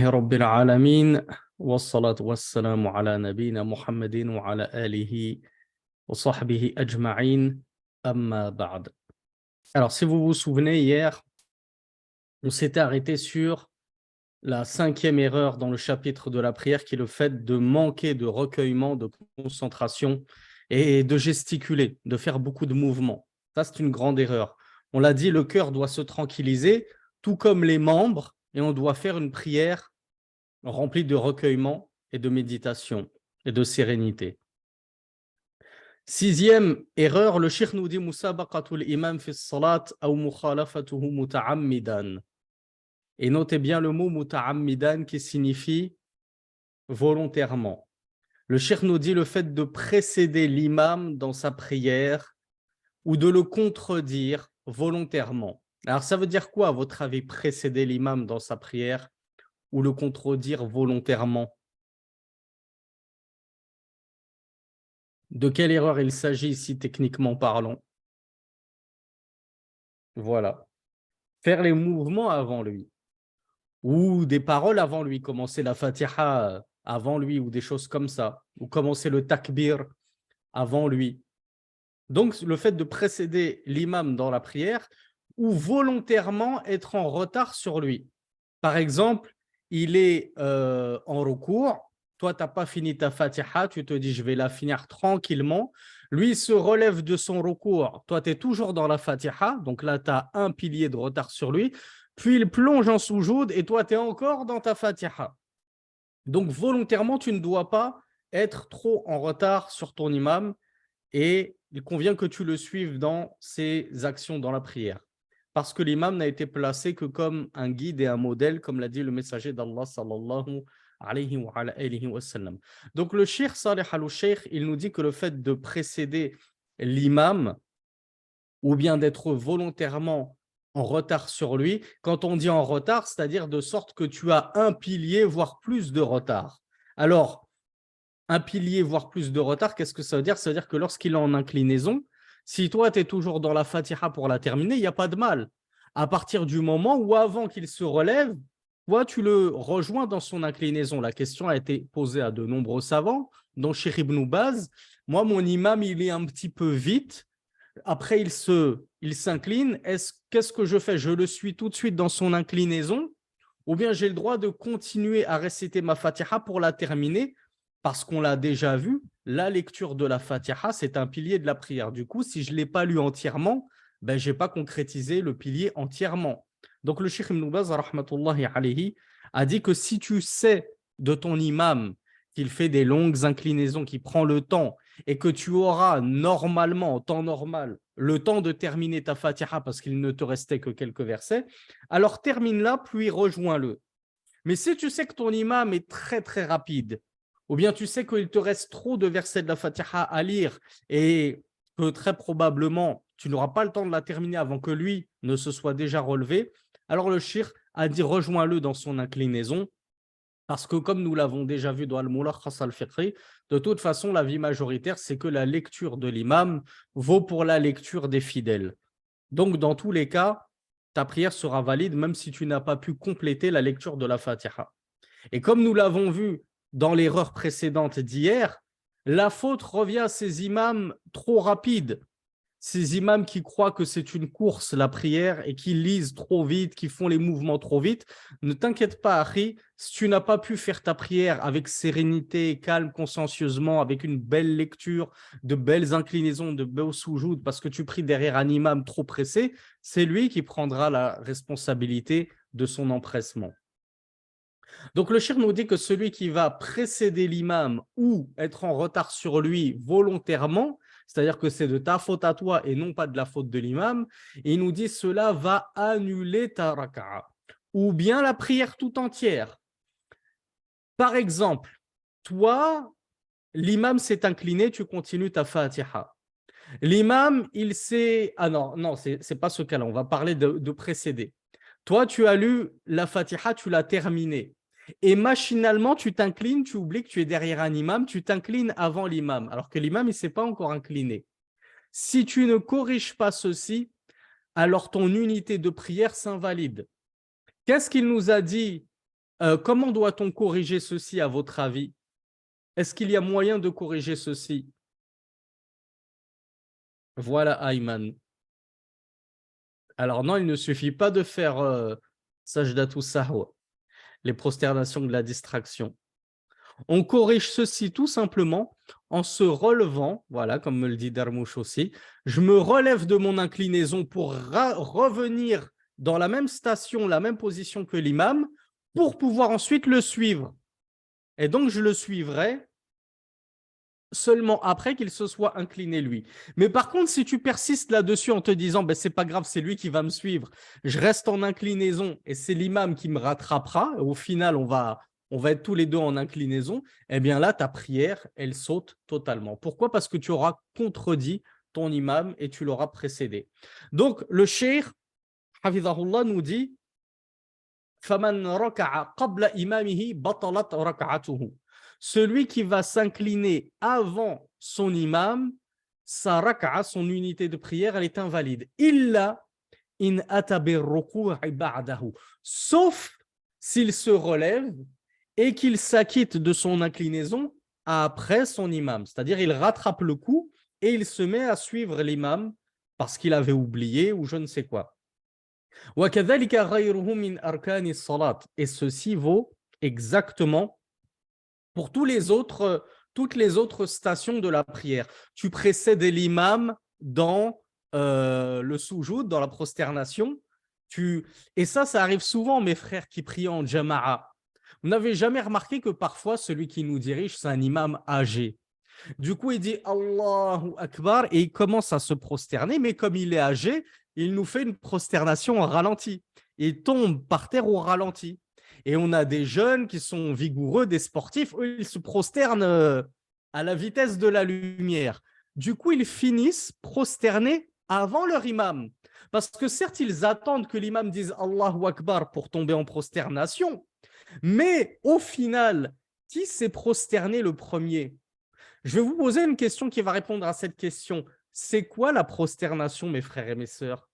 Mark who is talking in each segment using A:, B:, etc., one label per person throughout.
A: رب العالمين والصلاة والسلام على نبينا محمد وعلى آله وصحبه أجمعين أما بعد. Alors, si vous vous souvenez, hier, on s'était arrêté sur la cinquième erreur dans le chapitre de la prière, qui est le fait de manquer de recueillement, de concentration et de gesticuler, de faire beaucoup de mouvements. Ça, c'est une grande erreur. On l'a dit, le cœur doit se tranquilliser, tout comme les membres, et on doit faire une prière rempli de recueillement et de méditation et de sérénité. Sixième erreur, le cheikh nous dit musabaqatul imam fi salat ou mukhalafatuhu muta'ammidan. Et notez bien le mot muta'ammidan qui signifie volontairement. Le cheikh nous dit le fait de précéder l'imam dans sa prière ou de le contredire volontairement. Alors ça veut dire quoi à votre avis, précéder l'imam dans sa prière ou le contredire volontairement? De quelle erreur il s'agit ici techniquement parlant? Voilà. Faire les mouvements avant lui. Ou des paroles avant lui. Commencer la Fatiha avant lui ou des choses comme ça. Ou commencer le takbir avant lui. Donc le fait de précéder l'imam dans la prière ou volontairement être en retard sur lui. Par exemple, il est en recours. Toi, tu n'as pas fini ta Fatiha, tu te dis, je vais la finir tranquillement. Lui, il se relève de son recours. Toi, tu es toujours dans la Fatiha, donc là, tu as un pilier de retard sur lui. Puis, il plonge en soujoud et toi, tu es encore dans ta Fatiha. Donc, volontairement, tu ne dois pas être trop en retard sur ton imam et il convient que tu le suives dans ses actions dans la prière. Parce que l'imam n'a été placé que comme un guide et un modèle, comme l'a dit le messager d'Allah sallallahu alayhi wa sallam. Donc le cheikh Salih al-Sheikh, il nous dit que le fait de précéder l'imam ou bien d'être volontairement en retard sur lui, quand on dit en retard, c'est-à-dire de sorte que tu as un pilier, voire plus de retard. Alors, un pilier, voire plus de retard, qu'est-ce que ça veut dire? Ça veut dire que lorsqu'il est en inclinaison, si toi, tu es toujours dans la Fatiha pour la terminer, il n'y a pas de mal. À partir du moment où, avant qu'il se relève, toi, tu le rejoins dans son inclinaison. La question a été posée à de nombreux savants, dont Cheikh Ibn Baz. Moi, mon imam, il est un petit peu vite. Après, il s'incline. Qu'est-ce que je fais? Je le suis tout de suite dans son inclinaison, ou bien j'ai le droit de continuer à réciter ma Fatiha pour la terminer, parce qu'on l'a déjà vu, la lecture de la Fatiha, c'est un pilier de la prière. Du coup, si je ne l'ai pas lu entièrement, ben, je n'ai pas concrétisé le pilier entièrement. Donc, le Cheikh Ibn Baz, rahmatullahi alayhi, a dit que si tu sais de ton imam qu'il fait des longues inclinaisons, qu'il prend le temps, et que tu auras normalement, en temps normal, le temps de terminer ta Fatiha parce qu'il ne te restait que quelques versets, alors termine-la, puis rejoins-le. Mais si tu sais que ton imam est très très rapide, ou bien tu sais qu'il te reste trop de versets de la Fatiha à lire et que très probablement tu n'auras pas le temps de la terminer avant que lui ne se soit déjà relevé, alors le shir a dit rejoins-le dans son inclinaison, parce que comme nous l'avons déjà vu dans Al-Mulakhas al-Fiqhi, de toute façon la vie majoritaire c'est que la lecture de l'imam vaut pour la lecture des fidèles. Donc dans tous les cas, ta prière sera valide même si tu n'as pas pu compléter la lecture de la Fatiha. Et comme nous l'avons vu dans l'erreur précédente d'hier, la faute revient à ces imams trop rapides, ces imams qui croient que c'est une course, la prière, et qui lisent trop vite, qui font les mouvements trop vite. Ne t'inquiète pas, Harry, si tu n'as pas pu faire ta prière avec sérénité, calme, consciencieusement, avec une belle lecture, de belles inclinaisons, de beaux soujoud, parce que tu pries derrière un imam trop pressé, c'est lui qui prendra la responsabilité de son empressement. Donc le shir nous dit que celui qui va précéder l'imam ou être en retard sur lui volontairement, c'est-à-dire que c'est de ta faute à toi et non pas de la faute de l'imam, il nous dit cela va annuler ta raka'a ou bien la prière tout entière. Par exemple, toi, l'imam s'est incliné, tu continues ta Fatiha. L'imam, il s'est... Ah non, non, c'est pas ce cas-là, on va parler de précéder. Toi, tu as lu la Fatiha, tu l'as terminée. Et machinalement, tu t'inclines, tu oublies que tu es derrière un imam, tu t'inclines avant l'imam, alors que l'imam, il ne s'est pas encore incliné. Si tu ne corriges pas ceci, alors ton unité de prière s'invalide. Qu'est-ce qu'il nous a dit Comment doit-on corriger ceci à votre avis? Est-ce qu'il y a moyen de corriger ceci? Voilà, Ayman. Alors non, il ne suffit pas de faire sajdatu sahwa, les prosternations de la distraction. On corrige ceci tout simplement en se relevant, voilà, comme me le dit Darmouche aussi. Je me relève de mon inclinaison pour revenir dans la même station, la même position que l'imam, pour pouvoir ensuite le suivre. Et donc, je le suivrai seulement après qu'il se soit incliné lui. Mais par contre, si tu persistes là-dessus en te disant ben, c'est pas grave, c'est lui qui va me suivre, je reste en inclinaison et c'est l'imam qui me rattrapera, au final on va être tous les deux en inclinaison, eh bien là ta prière, elle saute totalement. Pourquoi? Parce que tu auras contredit ton imam et tu l'auras précédé. Donc le cheikh Hafizahullah nous dit فَمَنْ رَكَعَ قَبْلَ إِمَامِهِ بَطَلَتْ رَكْعَتُهُ. Celui qui va s'incliner avant son imam, sa raka'a, son unité de prière, elle est invalide. Illa in atabir ruku'i ba'dahu. Sauf s'il se relève et qu'il s'acquitte de son inclinaison après son imam. C'est-à-dire, il rattrape le coup et il se met à suivre l'imam parce qu'il avait oublié ou je ne sais quoi. Et ceci vaut exactement pour toutes les autres stations de la prière. Tu précèdes l'imam dans le soujoud, dans la prosternation. Et ça arrive souvent, mes frères qui prient en jama'a. Vous n'avez jamais remarqué que parfois, celui qui nous dirige, c'est un imam âgé. Du coup, il dit Allahu Akbar et il commence à se prosterner, mais comme il est âgé, il nous fait une prosternation en ralenti. Il tombe par terre au ralenti. Et on a des jeunes qui sont vigoureux, des sportifs, eux, ils se prosternent à la vitesse de la lumière. Du coup, ils finissent prosternés avant leur imam. Parce que certes, ils attendent que l'imam dise Allahu Akbar pour tomber en prosternation, mais au final, qui s'est prosterné le premier? Je vais vous poser une question qui va répondre à cette question. C'est quoi la prosternation, mes frères et mes sœurs?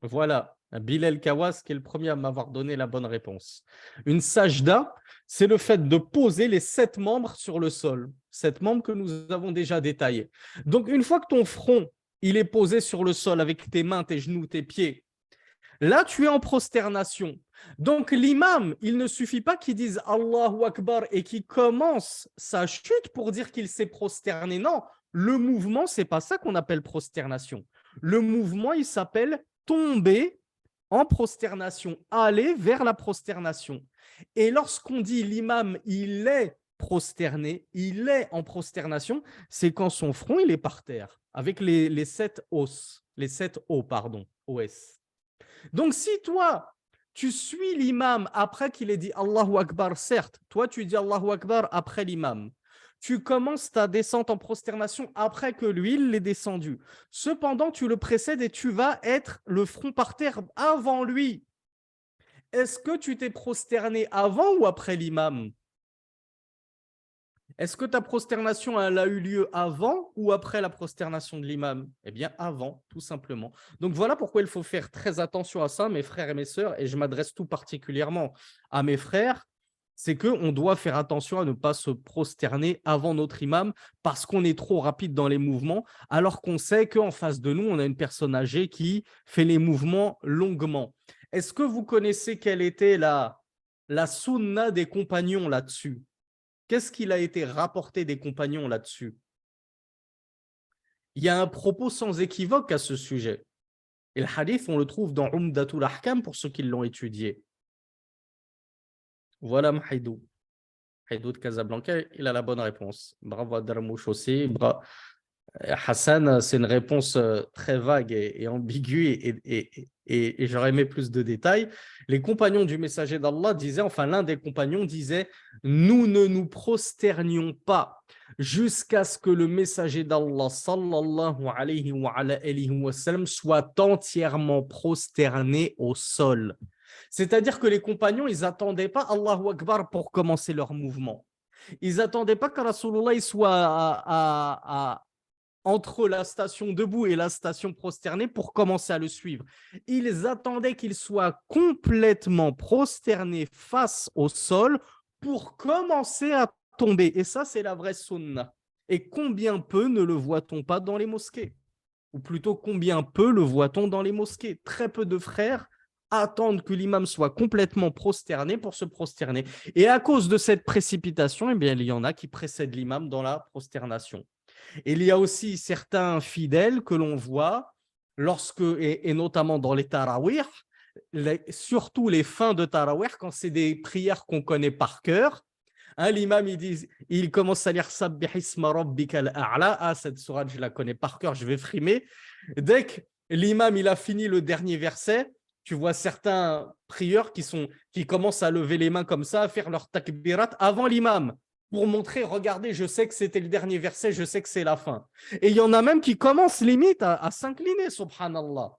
A: Voilà, Bilal Kawas qui est le premier à m'avoir donné la bonne réponse. Une sajda, c'est le fait de poser les 7 membres sur le sol. 7 membres que nous avons déjà détaillés. Donc, une fois que ton front il est posé sur le sol avec tes mains, tes genoux, tes pieds, là, tu es en prosternation. Donc, l'imam, il ne suffit pas qu'il dise Allahu Akbar et qu'il commence sa chute pour dire qu'il s'est prosterné. Non, le mouvement, c'est pas ça qu'on appelle prosternation. Le mouvement, il s'appelle tomber en prosternation, aller vers la prosternation. Et lorsqu'on dit l'imam, il est prosterné, il est en prosternation, c'est quand son front, il est par terre, avec les 7 os, les 7 os, pardon, os. Donc, si toi, tu suis l'imam après qu'il ait dit Allahu Akbar, certes, toi, tu dis Allahu Akbar après l'imam. Tu commences ta descente en prosternation après que lui, il l'ait descendu. Cependant, tu le précèdes et tu vas être le front par terre avant lui. Est-ce que tu t'es prosterné avant ou après l'imam? Est-ce que ta prosternation elle a eu lieu avant ou après la prosternation de l'imam? Eh bien, avant, tout simplement. Donc voilà pourquoi il faut faire très attention à ça, mes frères et mes sœurs, et je m'adresse tout particulièrement à mes frères, c'est qu'on doit faire attention à ne pas se prosterner avant notre imam parce qu'on est trop rapide dans les mouvements, alors qu'on sait qu'en face de nous, on a une personne âgée qui fait les mouvements longuement. Est-ce que vous connaissez quelle était la sunna des compagnons là-dessus? Qu'est-ce qu'il a été rapporté des compagnons là-dessus? Il y a un propos sans équivoque à ce sujet. Et le hadith, on le trouve dans Umdatul Ahkam pour ceux qui l'ont étudié. Voilà Mahaidou. Mahaidou de Casablanca, il a la bonne réponse. Bravo à Darmouche aussi. Hassan, c'est une réponse très vague et ambiguë et j'aurais aimé plus de détails. Les compagnons du messager d'Allah disaient, enfin l'un des compagnons disait, nous ne nous prosternions pas jusqu'à ce que le messager d'Allah sallallahu alayhi wa sallam soit entièrement prosterné au sol. C'est-à-dire que les compagnons, ils n'attendaient pas Allahu Akbar pour commencer leur mouvement. Ils n'attendaient pas que Rasulullah soit entre la station debout et la station prosternée pour commencer à le suivre. Ils attendaient qu'il soit complètement prosterné face au sol pour commencer à tomber. Et ça, c'est la vraie sunna. Et combien peu ne le voit-on pas dans les mosquées? Ou plutôt, combien peu le voit-on dans les mosquées? Très peu de frères attendent que l'imam soit complètement prosterné pour se prosterner. Et à cause de cette précipitation, eh bien, il y en a qui précèdent l'imam dans la prosternation. Et il y a aussi certains fidèles que l'on voit lorsque, et notamment dans les tarawih, surtout les fins de tarawih, quand c'est des prières qu'on connaît par cœur, hein, l'imam il commence à lire Sabbih isma rabbikal a'la. Ah, cette sourate, je la connais par cœur, je vais frimer. Dès que l'imam il a fini le dernier verset, tu vois certains prieurs qui commencent à lever les mains comme ça, à faire leur takbirat avant l'imam pour montrer, regardez, je sais que c'était le dernier verset, je sais que c'est la fin. Et il y en a même qui commencent limite à s'incliner, subhanallah.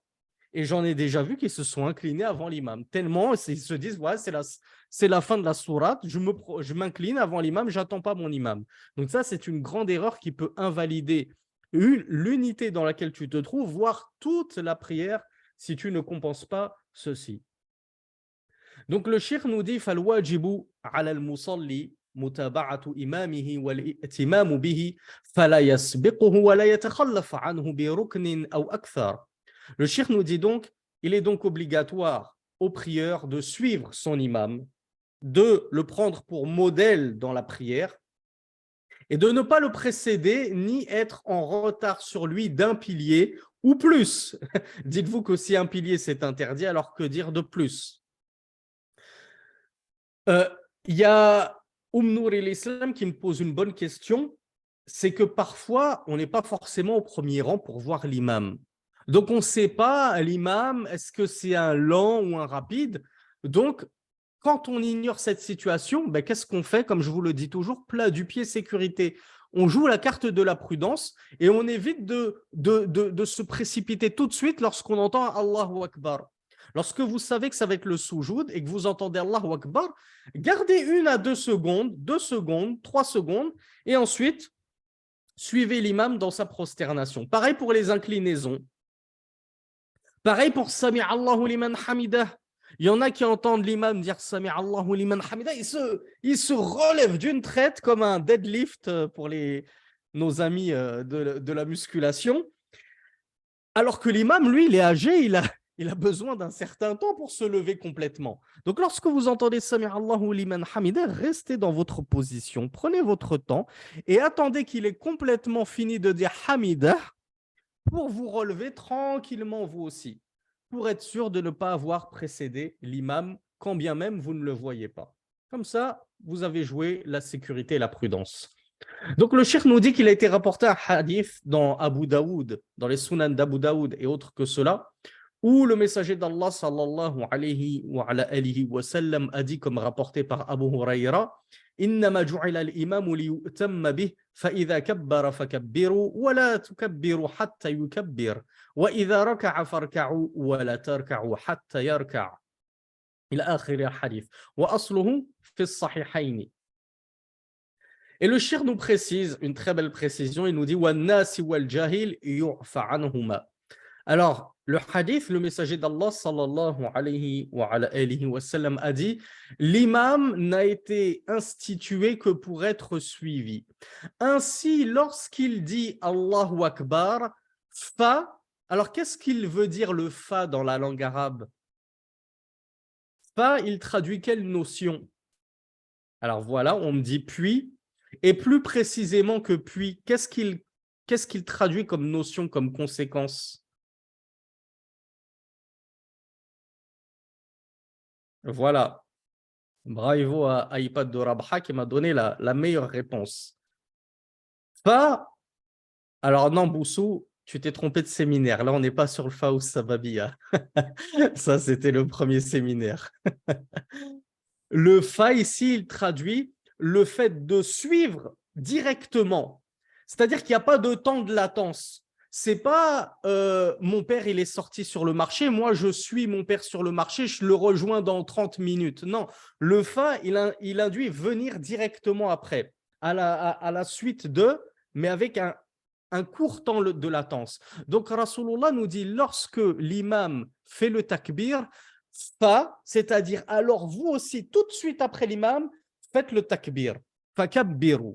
A: Et j'en ai déjà vu qui se sont inclinés avant l'imam. Tellement ils se disent, ouais, c'est la fin de la sourate, je m'incline avant l'imam, j'attends pas mon imam. Donc ça, c'est une grande erreur qui peut invalider l'unité dans laquelle tu te trouves, voire toute la prière, si tu ne compenses pas ceci. Donc le cheikh nous dit, فَالْوَاجِبُ عَلَى الْمُصَلِّ مُتَابَعَةُ إِمَامِهِ وَالْإِتِمَامُ بِهِ فَلَا يَسْبِقُهُ وَلَا يَتَخَلَّفَ عَنْهُ بِرُكْنٍ أَوْ أَكْثَرٍ. Le cheikh nous dit donc, il est donc obligatoire au prieur de suivre son imam, de le prendre pour modèle dans la prière et de ne pas le précéder ni être en retard sur lui d'un pilier ou plus. Dites-vous que si un pilier c'est interdit, alors que dire de plus? Il y a Nour l'Islam qui me pose une bonne question, c'est que parfois on n'est pas forcément au premier rang pour voir l'imam. Donc on ne sait pas l'imam, est-ce que c'est un lent ou un rapide? Donc quand on ignore cette situation, ben, qu'est-ce qu'on fait? Comme je vous le dis toujours, plat du pied sécurité. On joue la carte de la prudence et on évite de se précipiter tout de suite lorsqu'on entend Allahu Akbar. Lorsque vous savez que ça va être le soujoud et que vous entendez Allahu Akbar, gardez 1 à 2 secondes, 2 secondes, 3 secondes et ensuite suivez l'imam dans sa prosternation. Pareil pour les inclinaisons. Pareil pour Sami Allahu liman hamidah. Il y en a qui entendent l'imam dire Sami Allahu liman hamidah, il se relève d'une traite comme un deadlift pour nos amis de la musculation. Alors que l'imam, lui, il est âgé, il a besoin d'un certain temps pour se lever complètement. Donc lorsque vous entendez Sami Allahu liman hamidah, restez dans votre position, prenez votre temps et attendez qu'il ait complètement fini de dire hamidah pour vous relever tranquillement vous aussi, pour être sûr de ne pas avoir précédé l'imam, quand bien même vous ne le voyez pas. Comme ça, vous avez joué la sécurité et la prudence. Donc le cheikh nous dit qu'il a été rapporté un hadith dans Abu Daoud, dans les Sunan d'Abu Daoud et autres que cela, où le messager d'Allah sallallahu alayhi wa sallam a dit, comme rapporté par Abu Huraira, إنما جعل الإمام ليؤتم به فإذا كبر فكبروا ولا تكبروا حتى يكبر وإذا ركع فاركعوا ولا تركعوا حتى يركع إلى آخر الحديث وأصله في الصحيحين. Et le cheikh nous précise, une très belle précision, il nous dit وَالنَّاسِ وَالْجَاهِلِ يُعْفَ عَنْهُمَا. Alors, le hadith, le messager d'Allah sallallahu alayhi wa sallam a dit, l'imam n'a été institué que pour être suivi. Ainsi, lorsqu'il dit Allahu Akbar, fa, alors qu'est-ce qu'il veut dire le fa dans la langue arabe? Fa, il traduit quelle notion? Alors voilà, on me dit puis, et plus précisément que puis, qu'est-ce qu'il traduit comme notion, comme conséquence? Voilà, bravo à iPad de Rabha qui m'a donné la meilleure réponse. Fa, alors non, Boussou, tu t'es trompé de séminaire. Là, on n'est pas sur le Fa ou Sababia. Ça, c'était le premier séminaire. Le Fa, ici, il traduit le fait de suivre directement. C'est-à-dire qu'il n'y a pas de temps de latence. C'est pas mon père, il est sorti sur le marché, moi je suis mon père sur le marché, je le rejoins dans 30 minutes. Non, le fa, il induit venir directement après, à la suite de, mais avec un court temps de latence. Donc, Rasulullah nous dit, lorsque l'imam fait le takbir, c'est-à-dire alors vous aussi, tout de suite après l'imam, faites le takbir. Fakabbiru.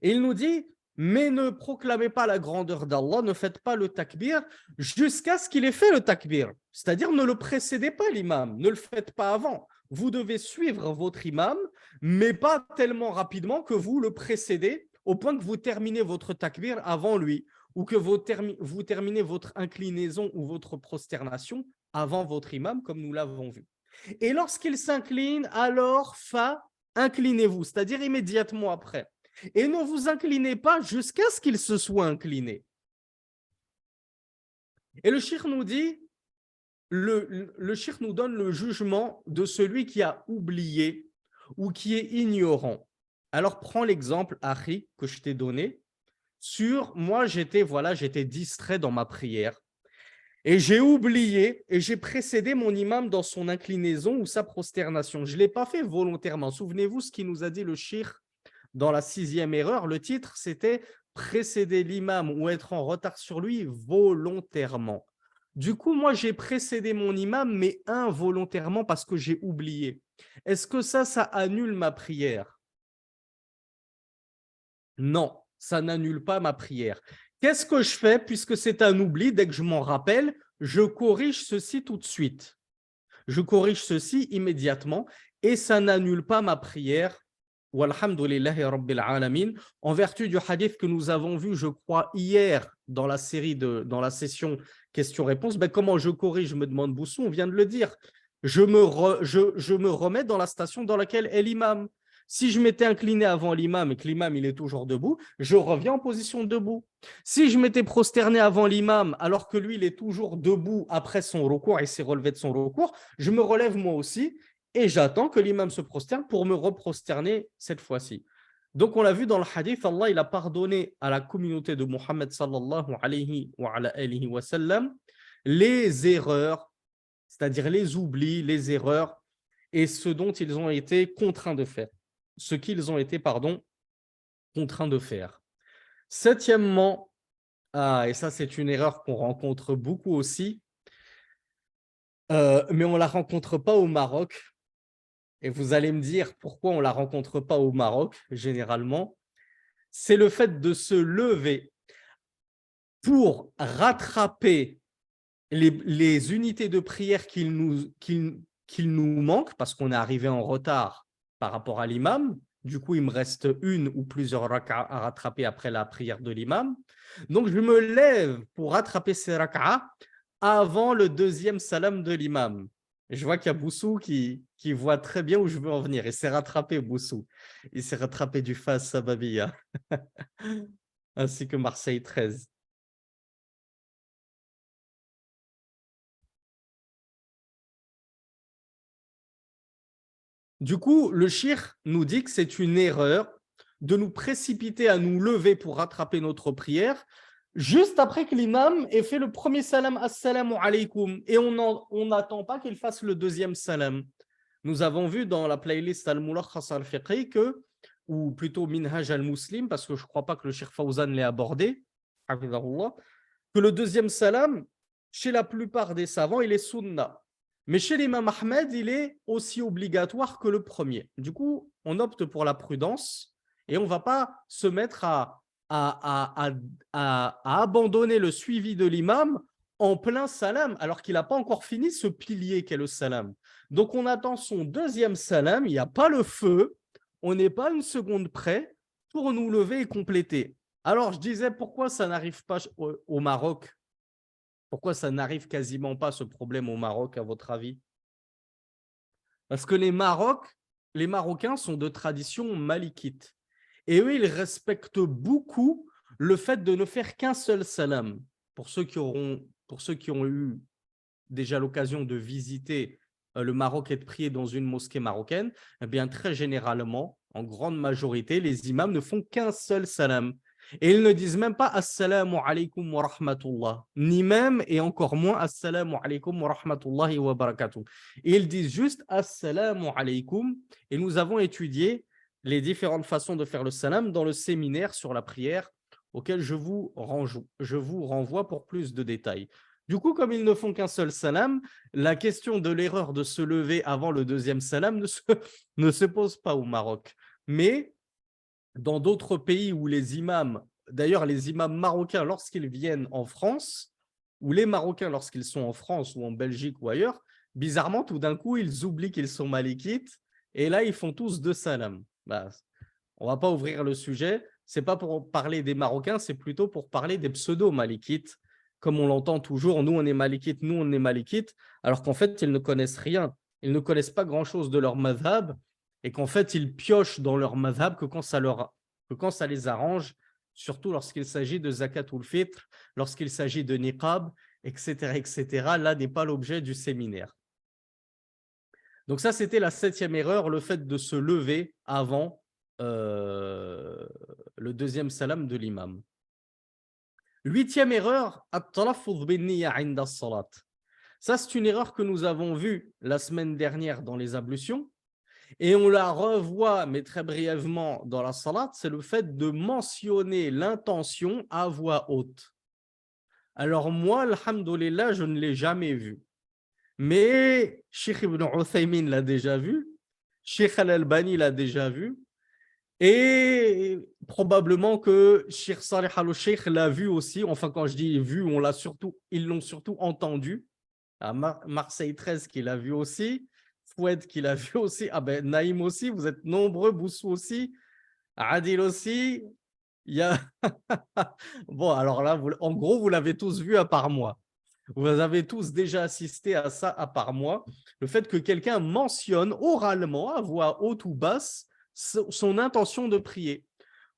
A: Et il nous dit, mais ne proclamez pas la grandeur d'Allah, ne faites pas le takbir jusqu'à ce qu'il ait fait le takbir. C'est-à-dire, ne le précédez pas l'imam, ne le faites pas avant. Vous devez suivre votre imam, mais pas tellement rapidement que vous le précédez au point que vous terminez votre takbir avant lui ou que vous terminez votre inclinaison ou votre prosternation avant votre imam, comme nous l'avons vu. Et lorsqu'il s'incline, alors inclinez-vous, c'est-à-dire immédiatement après. Et ne vous inclinez pas jusqu'à ce qu'il se soit incliné. Et le cheikh nous dit, le cheikh nous donne le jugement de celui qui a oublié ou qui est ignorant. Alors prends l'exemple, Akhi, que je t'ai donné, sur moi j'étais distrait dans ma prière. Et j'ai oublié et j'ai précédé mon imam dans son inclinaison ou sa prosternation. Je ne l'ai pas fait volontairement. Souvenez-vous ce qu'il nous a dit le cheikh dans la 6e erreur. Le titre, c'était « Précéder l'imam ou être en retard sur lui volontairement ». Du coup, moi, j'ai précédé mon imam, mais involontairement parce que j'ai oublié. Est-ce que ça annule ma prière? Non, ça n'annule pas ma prière. Qu'est-ce que je fais puisque c'est un oubli? Dès que je m'en rappelle, je corrige ceci tout de suite. Je corrige ceci immédiatement et ça n'annule pas ma prière. Walhamdulillahi Rabbil Alamin. En vertu du hadith que nous avons vu, je crois, hier dans la session questions-réponses, comment je corrige, me demande Boussou, on vient de le dire. Je me remets dans la station dans laquelle est l'imam. Si je m'étais incliné avant l'imam et que l'imam il est toujours debout, je reviens en position debout. Si je m'étais prosterné avant l'imam alors que lui il est toujours debout après son recours et s'est relevé de son recours, je me relève moi aussi et j'attends que l'imam se prosterne pour me reprosterner cette fois-ci. Donc on l'a vu dans le hadith, Allah il a pardonné à la communauté de Muhammad sallallahu alayhi wa sallam les erreurs, c'est-à-dire les oublis, les erreurs et ce dont ils ont été contraints de faire. Ce qu'ils ont été, contraints de faire. Septièmement, et ça c'est une erreur qu'on rencontre beaucoup aussi, mais on ne la rencontre pas au Maroc. Et vous allez me dire pourquoi on ne la rencontre pas au Maroc, généralement. C'est le fait de se lever pour rattraper les unités de prière qu'il nous manque, parce qu'on est arrivé en retard par rapport à l'imam. Du coup, il me reste une ou plusieurs rak'a à rattraper après la prière de l'imam. Donc, je me lève pour rattraper ces rak'a avant le deuxième salam de l'imam. Je vois qu'il y a Boussou qui voit très bien où je veux en venir. Il s'est rattrapé, Boussou. Il s'est rattrapé du Fas Sababia, ainsi que Marseille 13. Du coup, le shir nous dit que c'est une erreur de nous précipiter à nous lever pour rattraper notre prière juste après que l'imam ait fait le premier salam assalamu alaykoum et on n'attend pas qu'il fasse le deuxième salam. Nous avons vu dans la playlist Al-Mulakhas al-Fiqhi ou plutôt Minhaj al-Muslim, parce que je ne crois pas que le Cheikh Fawzan l'ait abordé, que le deuxième salam, chez la plupart des savants, il est sunna. Mais chez l'imam Ahmed, il est aussi obligatoire que le premier. Du coup, on opte pour la prudence et on ne va pas se mettre à abandonner le suivi de l'imam en plein salam, alors qu'il n'a pas encore fini ce pilier qu'est le salam. Donc, on attend son deuxième salam, il n'y a pas le feu, on n'est pas une seconde près pour nous lever et compléter. Alors, je disais, pourquoi ça n'arrive pas au Maroc? Pourquoi ça n'arrive quasiment pas, ce problème, au Maroc, à votre avis? Parce que les Marocains sont de tradition malikite. Et eux, ils respectent beaucoup le fait de ne faire qu'un seul salam. Pour ceux qui ont eu déjà l'occasion de visiter le Maroc et de prier dans une mosquée marocaine, eh bien, très généralement, en grande majorité, les imams ne font qu'un seul salam. Et ils ne disent même pas Assalamu alaikum wa rahmatullah, ni même et encore moins Assalamu alaikum wa rahmatullahi wa barakatuh. Ils disent juste Assalamu alaikum. Et nous avons étudié les différentes façons de faire le salam dans le séminaire sur la prière auquel je vous renvoie pour plus de détails. Du coup, comme ils ne font qu'un seul salam, la question de l'erreur de se lever avant le deuxième salam ne se pose pas au Maroc. Mais dans d'autres pays où les imams, d'ailleurs les imams marocains lorsqu'ils viennent en France, ou les Marocains lorsqu'ils sont en France ou en Belgique ou ailleurs, bizarrement tout d'un coup ils oublient qu'ils sont malikites et là ils font tous deux salams. Bah, on ne va pas ouvrir le sujet, c'est pas pour parler des Marocains, c'est plutôt pour parler des pseudo-malikites, comme on l'entend toujours, nous on est malikites, alors qu'en fait ils ne connaissent rien, ils ne connaissent pas grand-chose de leur madhab, et qu'en fait, ils piochent dans leur madhab que quand ça les arrange, surtout lorsqu'il s'agit de zakatul fitr, lorsqu'il s'agit de niqab, etc., etc. Là n'est pas l'objet du séminaire. Donc ça, c'était la 7e erreur, le fait de se lever avant le deuxième salam de l'imam. 8e erreur, at-talaffuz bin-niyya 'inda as-salat. Ça, c'est une erreur que nous avons vue la semaine dernière dans les ablutions. Et on la revoit, mais très brièvement, dans la salat, c'est le fait de mentionner l'intention à voix haute. Alors moi, alhamdoulilah, je ne l'ai jamais vu. Mais Cheikh Ibn Uthaymin l'a déjà vu, Cheikh Al-Albani l'a déjà vu, et probablement que Cheikh Salih Al-Sheikh l'a vu aussi. Enfin, quand je dis vu, ils l'ont surtout entendu. À Marseille 13 qui l'a vu aussi. Foued qui l'a vu aussi. Ah ben, Naïm aussi, vous êtes nombreux. Boussou aussi. Adil aussi. Il y a... Bon, alors là, en gros, vous l'avez tous vu à part moi. Vous avez tous déjà assisté à ça à part moi. Le fait que quelqu'un mentionne oralement, à voix haute ou basse, son intention de prier.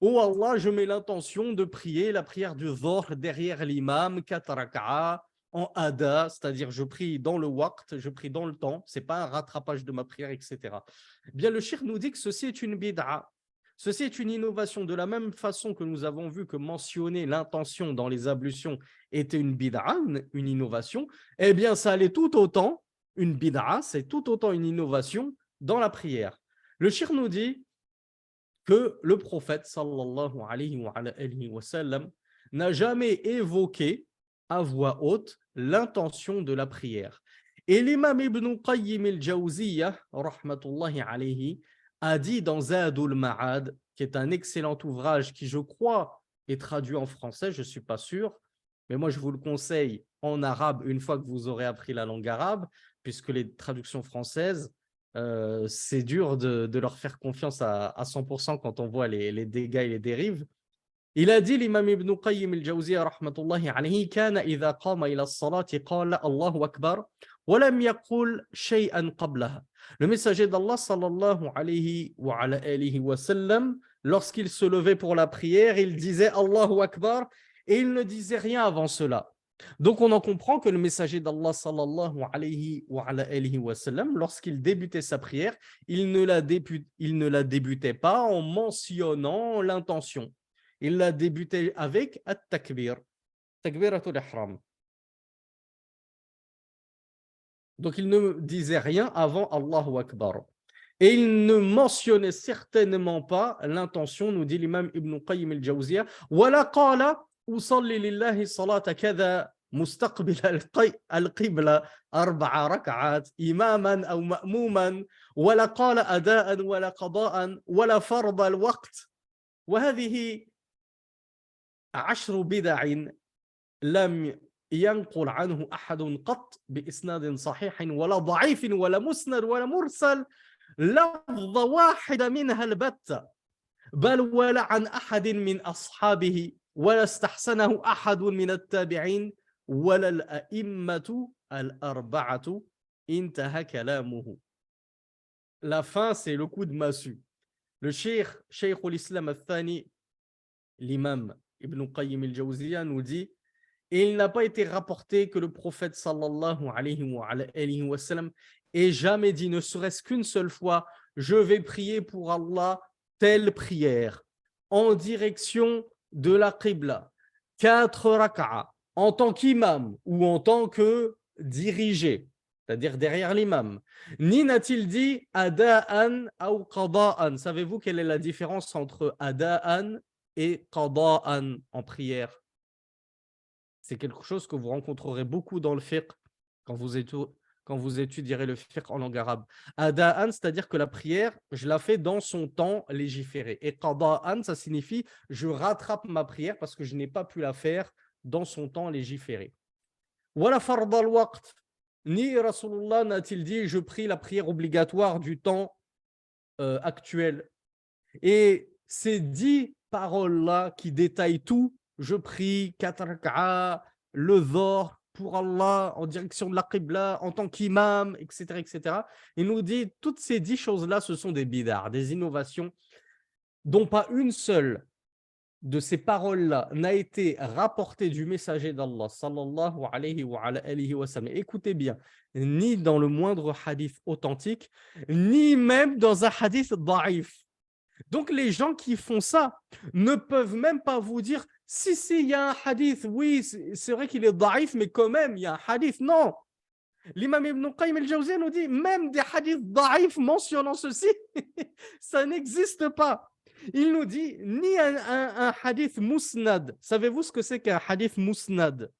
A: Oh Allah, je mets l'intention de prier la prière du Dhuhr derrière l'imam, 4 raka'a, en ada, c'est-à-dire je prie dans le waqt, je prie dans le temps, ce n'est pas un rattrapage de ma prière, etc. Bien, le cheikh nous dit que ceci est une bid'a. Ceci est une innovation. De la même façon que nous avons vu que mentionner l'intention dans les ablutions était une bid'a, une innovation, eh bien, ça allait tout autant, une bid'a, c'est tout autant une innovation dans la prière. Le cheikh nous dit que le prophète sallallahu alayhi wa sallam n'a jamais évoqué à voix haute l'intention de la prière. Et l'imam Ibn Qayyim al-Jawziyya, rahmatullahi alayhi, a dit dans Zadul Ma'ad, qui est un excellent ouvrage qui, je crois, est traduit en français, je ne suis pas sûr, mais moi je vous le conseille en arabe une fois que vous aurez appris la langue arabe, puisque les traductions françaises, c'est dur de leur faire confiance à 100% quand on voit les dégâts et les dérives. Il a dit, l'imam Ibn Qayyim al-Jawziyya rahmatullahi alayhi, kana idha qama ila as-salati qala Allahu akbar wa lam yaqul shay'an qablaha. Le messager d'Allah sallallahu alayhi wa sallam, lorsqu'il se levait pour la prière, il disait Allahu akbar et il ne disait rien avant cela. Donc on en comprend que le messager d'Allah sallallahu alayhi wa sallam, lorsqu'il débutait sa prière, il ne la débutait pas en mentionnant l'intention. Il l'a débuté avec at-takbir, takbiratul ihram. Donc il ne disait rien avant Allahu Akbar. Et il ne mentionnait certainement pas l'intention, nous dit l'imam Ibn Qayyim al-Jawziyya, wala qala usalli lillahi salata kadha مستقبل القبلة 4 ركعات إماما أو مأموما ولا قال أداء ولا قضاء ولا فرض الوقت وهذه 10 بدع لم ينقل عنه أحد قط بإسناد صحيح ولا ضعيف ولا مسند ولا مرسل لفظ واحد منها البتة بل ولا عن أحد من أصحابه ولا استحسنه أحد من التابعين ولا الأئمة الأربعة انتهى كلامه. La fin, c'est le coup de massue. Le cheikh al-Islam al-Thani, l'imam Ibn Qayyim al-Jawziyya, nous dit: il n'a pas été rapporté que le prophète sallallahu alayhi wa sallam ait jamais dit, ne serait-ce qu'une seule fois, je vais prier pour Allah telle prière en direction de la Qibla, 4 raka'a, en tant qu'imam ou en tant que dirigé, c'est-à-dire derrière l'imam. Ni n'a-t-il dit ada'an ou qada'an. Savez-vous quelle est la différence entre ada'an et qada'an en prière. C'est quelque chose que vous rencontrerez beaucoup dans le fiqh quand vous étudierez le fiqh en langue arabe. Ada'an, c'est-à-dire que la prière, je la fais dans son temps légiféré. Et qada'an, ça signifie je rattrape ma prière parce que je n'ai pas pu la faire dans son temps légiféré. Wala fard al-waqt. Ni Rasulullah n'a-t-il dit je prie la prière obligatoire du temps actuel. Et ces 10 paroles-là qui détaillent tout, je prie, 4 rak'a, le dhor pour Allah, en direction de la Qibla, en tant qu'imam, etc., etc. Il nous dit, toutes ces 10 choses-là, ce sont des bid'ah, des innovations, dont pas une seule de ces paroles-là n'a été rapportée du messager d'Allah, sallallahu alayhi wa sallam. Écoutez bien, ni dans le moindre hadith authentique, ni même dans un hadith da'if. Donc, les gens qui font ça ne peuvent même pas vous dire si, il y a un hadith, oui, c'est vrai qu'il est daif, mais quand même, il y a un hadith. Non. L'imam Ibn Qayyim al-Jawziyya nous dit même des hadiths daif mentionnant ceci, ça n'existe pas. Il nous dit ni un hadith musnad. Savez-vous ce que c'est qu'un hadith musnad?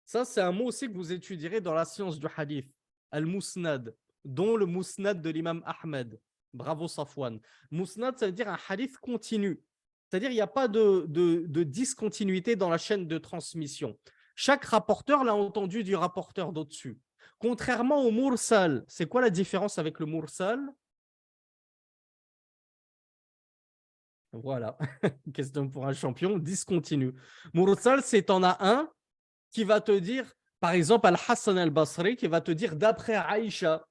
A: Ça, c'est un mot aussi que vous étudierez dans la science du hadith. Al-musnad, dont le musnad de l'imam Ahmed. Bravo Safwan. Musnad, ça veut dire un hadith continu. C'est-à-dire qu'il n'y a pas de discontinuité dans la chaîne de transmission. Chaque rapporteur l'a entendu du rapporteur d'au-dessus. Contrairement au mursal, c'est quoi la différence avec le mursal? Voilà, question pour un champion, discontinu. Mursal, c'est en a un qui va te dire, par exemple, Al-Hassan al-Basri, qui va te dire d'après Aïcha.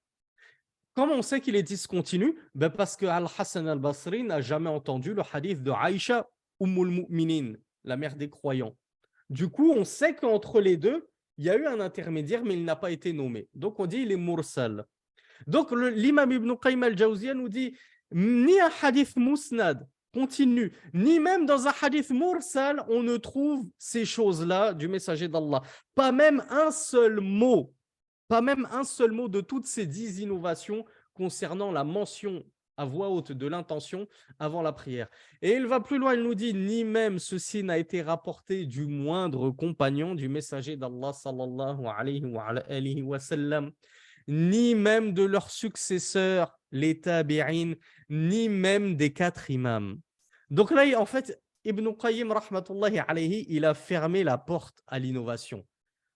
A: Comment on sait qu'il est discontinu? Ben parce que Al-Hassan al-Basri n'a jamais entendu le hadith de Aïcha Ummul Mu'minin, la mère des croyants. Du coup, on sait qu'entre les deux, il y a eu un intermédiaire, mais il n'a pas été nommé. Donc, on dit il est mursal. Donc, l'imam Ibn Qayyim al-Jawziyya nous dit ni un hadith musnad continu, ni même dans un hadith mursal, on ne trouve ces choses-là du messager d'Allah. Pas même un seul mot de toutes ces 10 innovations concernant la mention à voix haute de l'intention avant la prière. Et il va plus loin, il nous dit, ni même ceci n'a été rapporté du moindre compagnon du messager d'Allah sallallahu alayhi wa sallam, ni même de leurs successeurs, les tabi'in, ni même des 4 imams. Donc là, en fait, Ibn Qayyim, rahmatullahi alayhi, il a fermé la porte à l'innovation.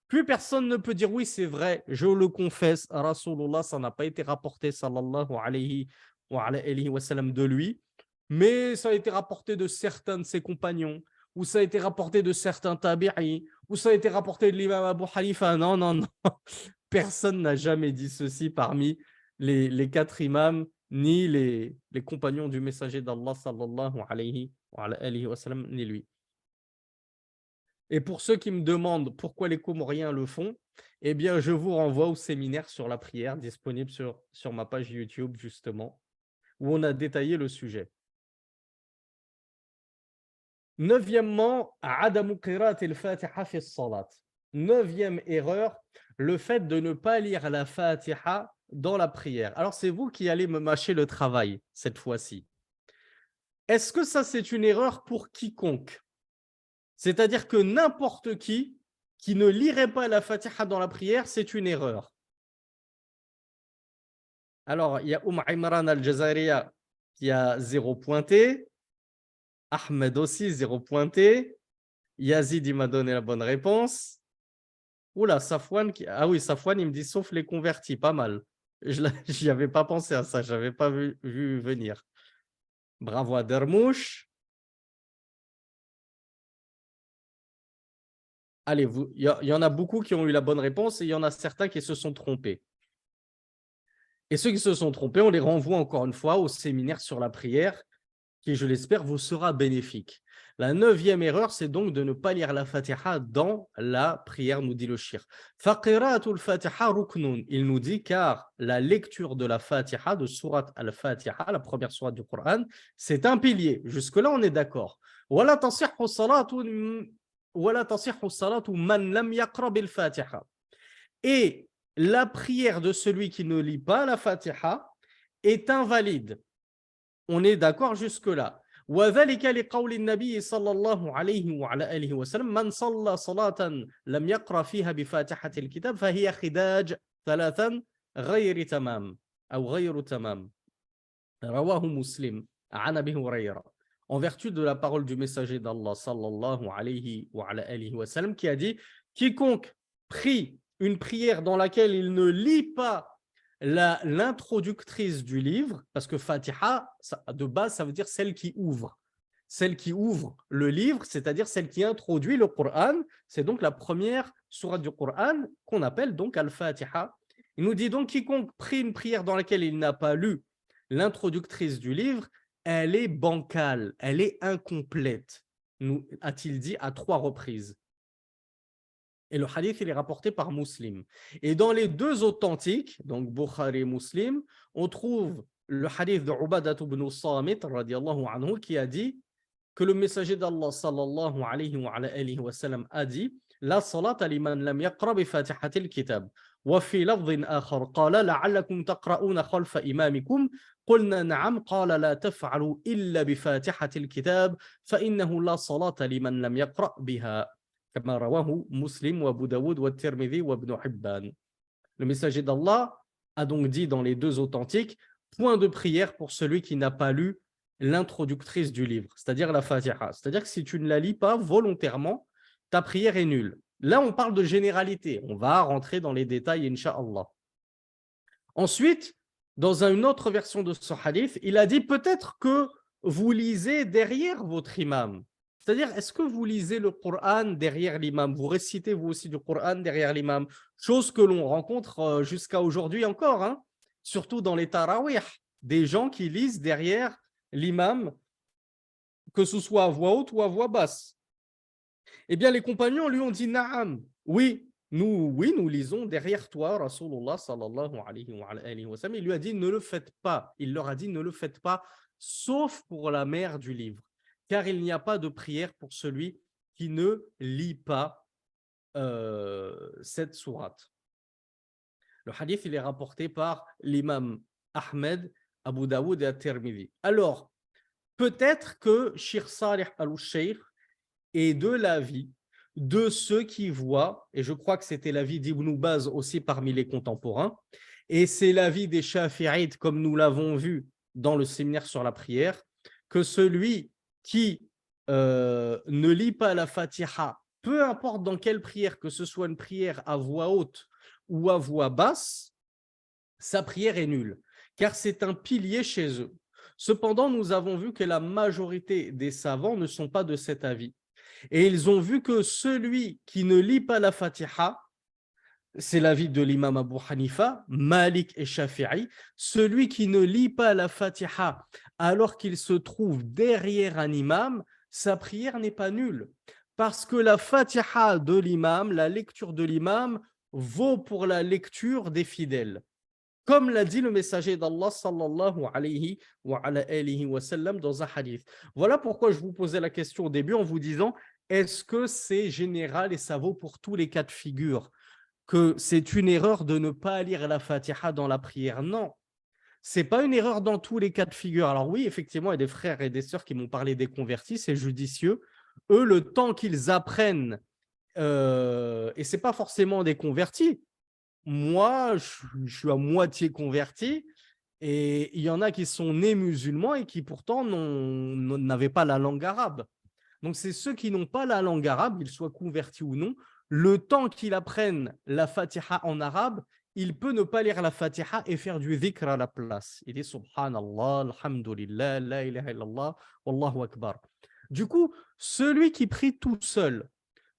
A: Plus personne ne peut dire oui, c'est vrai, je le confesse, Rasulullah, ça n'a pas été rapporté, sallallahu alayhi wa sallam, de lui, mais ça a été rapporté de certains de ses compagnons, ou ça a été rapporté de certains tabi'i, ou ça a été rapporté de l'imam Abu Hanifa. Non, non, non. Personne n'a jamais dit ceci parmi les 4 imams, ni les compagnons du messager d'Allah, sallallahu alayhi wa sallam, ni lui. Et pour ceux qui me demandent pourquoi les Comoriens le font, eh bien, je vous renvoie au séminaire sur la prière disponible sur ma page YouTube, justement, où on a détaillé le sujet. Neuvièmement, Adamu qira'at al-Fatiha fi as-salat. 9e erreur, le fait de ne pas lire la Fatiha dans la prière. Alors, c'est vous qui allez me mâcher le travail cette fois-ci. Est-ce que ça, c'est une erreur pour quiconque? C'est-à-dire que n'importe qui ne lirait pas la Fatiha dans la prière, c'est une erreur. Alors, il y a Imran al-Jazariya qui a 0 pointé. Ahmed aussi, 0 pointé. Yazid, il m'a donné la bonne réponse. Oula, Safwan, ah oui, Safwan, il me dit sauf les convertis, pas mal. Je n'y avais pas pensé à ça, je n'avais pas vu venir. Bravo à Dermouche. Allez, il y en a beaucoup qui ont eu la bonne réponse et il y en a certains qui se sont trompés. Et ceux qui se sont trompés, on les renvoie encore une fois au séminaire sur la prière qui, je l'espère, vous sera bénéfique. La 9e erreur, c'est donc de ne pas lire la Fatiha dans la prière, nous dit le shir. Faqira'atul Fatiha ruknun. Il nous dit car la lecture de la Fatiha, de Surat al-Fatiha, la première sourate du Coran, c'est un pilier. Jusque-là, on est d'accord. Wala tasihhu salatu man lam yaqra bil Fatiha. Et la prière de celui qui ne lit pas la Fatiha est invalide. On est d'accord jusque-là. وذلك لقول النبي صلى الله عليه وعلى آله وسلم من صلى صلاة لم يقرأ فيها بفاتحة الكتاب فهي خداج ثلاثا غير تمام أو غير تمام. رواه مسلم عن أبي هريرة. En vertu de la parole du messager d'Allah sallallahu alayhi wa alayhi wa sallam qui a dit quiconque prie une prière dans laquelle il ne lit pas l'introductrice du livre, parce que Fatiha, de base, ça veut dire celle qui ouvre. Celle qui ouvre le livre, c'est-à-dire celle qui introduit le Coran. C'est donc la première sourate du Coran qu'on appelle donc Al-Fatiha. Il nous dit donc quiconque prie une prière dans laquelle il n'a pas lu l'introductrice du livre, elle est bancale, elle est incomplète, nous a-t-il dit à 3 reprises. Et le hadith, il est rapporté par Muslim. Et dans les deux authentiques, donc Bukhari et Muslim, on trouve le hadith de Ubadah ibn Samit, radiallahu anhu, qui a dit que le messager d'Allah, sallallahu alayhi wa sallam, a dit La salata liman lam yaqra bi fatihatil kitab. وفي لفظ آخر قال لعلكم تقرؤون خلف إمامكم قلنا نعم قال لا تفعلوا إلا بفاتحة الكتاب فإنه لا صلاة لمن لم يقرأ بها كما رواه مسلم وابو داود والترمذي وابن حبان. Le messager d'Allah a donc dit dans les deux authentiques point de prière pour celui qui n'a pas lu l'introductrice du livre, c'est-à-dire la Fatiha. C'est-à-dire que si tu ne la lis pas volontairement, ta prière est nulle. Là, on parle de généralité. On va rentrer dans les détails, Inch'Allah. Ensuite, dans une autre version de ce hadith, il a dit peut-être que vous lisez derrière votre imam. C'est-à-dire, est-ce que vous lisez le Coran derrière l'imam? Vous récitez vous aussi du Coran derrière l'imam? Chose que l'on rencontre jusqu'à aujourd'hui encore, hein? Surtout dans les tarawih, des gens qui lisent derrière l'imam, que ce soit à voix haute ou à voix basse. Eh bien, les compagnons lui ont dit Na'am, oui, nous lisons derrière toi, Rasulullah sallallahu alayhi wa sallam. Il lui a dit ne le faites pas. Il leur a dit ne le faites pas, sauf pour la mère du livre, car il n'y a pas de prière pour celui qui ne lit pas cette sourate. Le hadith, il est rapporté par l'imam Ahmed, Abu Daoud et At-Tirmidhi. Alors, peut-être que Shir Salih al-Sheikh est de l'avis de ceux qui voient, et je crois que c'était l'avis d'Ibn Baz aussi parmi les contemporains, et c'est l'avis des Shafi'ites comme nous l'avons vu dans le séminaire sur la prière, que celui qui ne lit pas la Fatiha, peu importe dans quelle prière, que ce soit une prière à voix haute ou à voix basse, sa prière est nulle, car c'est un pilier chez eux. Cependant, nous avons vu que la majorité des savants ne sont pas de cet avis. Et ils ont vu que celui qui ne lit pas la Fatiha, c'est l'avis de l'imam Abu Hanifa, Malik et Shafi'i, celui qui ne lit pas la Fatiha alors qu'il se trouve derrière un imam, sa prière n'est pas nulle. Parce que la Fatiha de l'imam, la lecture de l'imam, vaut pour la lecture des fidèles. Comme l'a dit le messager d'Allah sallallahu alayhi wa sallam dans un hadith. Voilà pourquoi je vous posais la question au début en vous disant est-ce que c'est général et ça vaut pour tous les cas de figure, que c'est une erreur de ne pas lire la Fatiha dans la prière? Non, c'est pas une erreur dans tous les cas de figure. Alors oui, effectivement, il y a des frères et des sœurs qui m'ont parlé des convertis, c'est judicieux. Eux, le temps qu'ils apprennent, et c'est pas forcément des convertis. Moi, je suis à moitié converti et il y en a qui sont nés musulmans et qui pourtant n'avaient pas la langue arabe. Donc, c'est ceux qui n'ont pas la langue arabe, qu'ils soient convertis ou non, le temps qu'ils apprennent la Fatiha en arabe, il peut ne pas lire la Fatiha et faire du dhikr à la place. Il dit Subhanallah, Alhamdulillah, La ilaha illallah, Wallahu Akbar. Du coup, celui qui prie tout seul,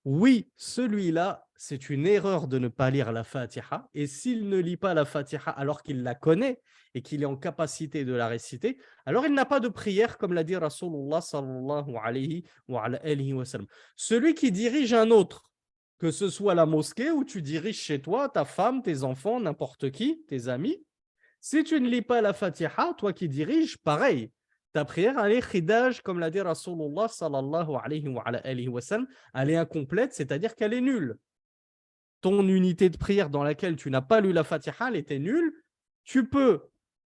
A: oui, celui-là, c'est une erreur de ne pas lire la Fatiha. Et s'il ne lit pas la Fatiha alors qu'il la connaît et qu'il est en capacité de la réciter, alors il n'a pas de prière, comme l'a dit Rasulullah sallallahu alayhi wa sallam. Celui qui dirige un autre, que ce soit la mosquée où tu diriges chez toi, ta femme, tes enfants, n'importe qui, tes amis, si tu ne lis pas la Fatiha, toi qui diriges, pareil. Ta prière, elle est khidaj, comme l'a dit Rasulullah sallallahu alayhi wa sallam, elle est incomplète, c'est-à-dire qu'elle est nulle. Ton unité de prière dans laquelle tu n'as pas lu la Fatiha, elle était nulle. Tu peux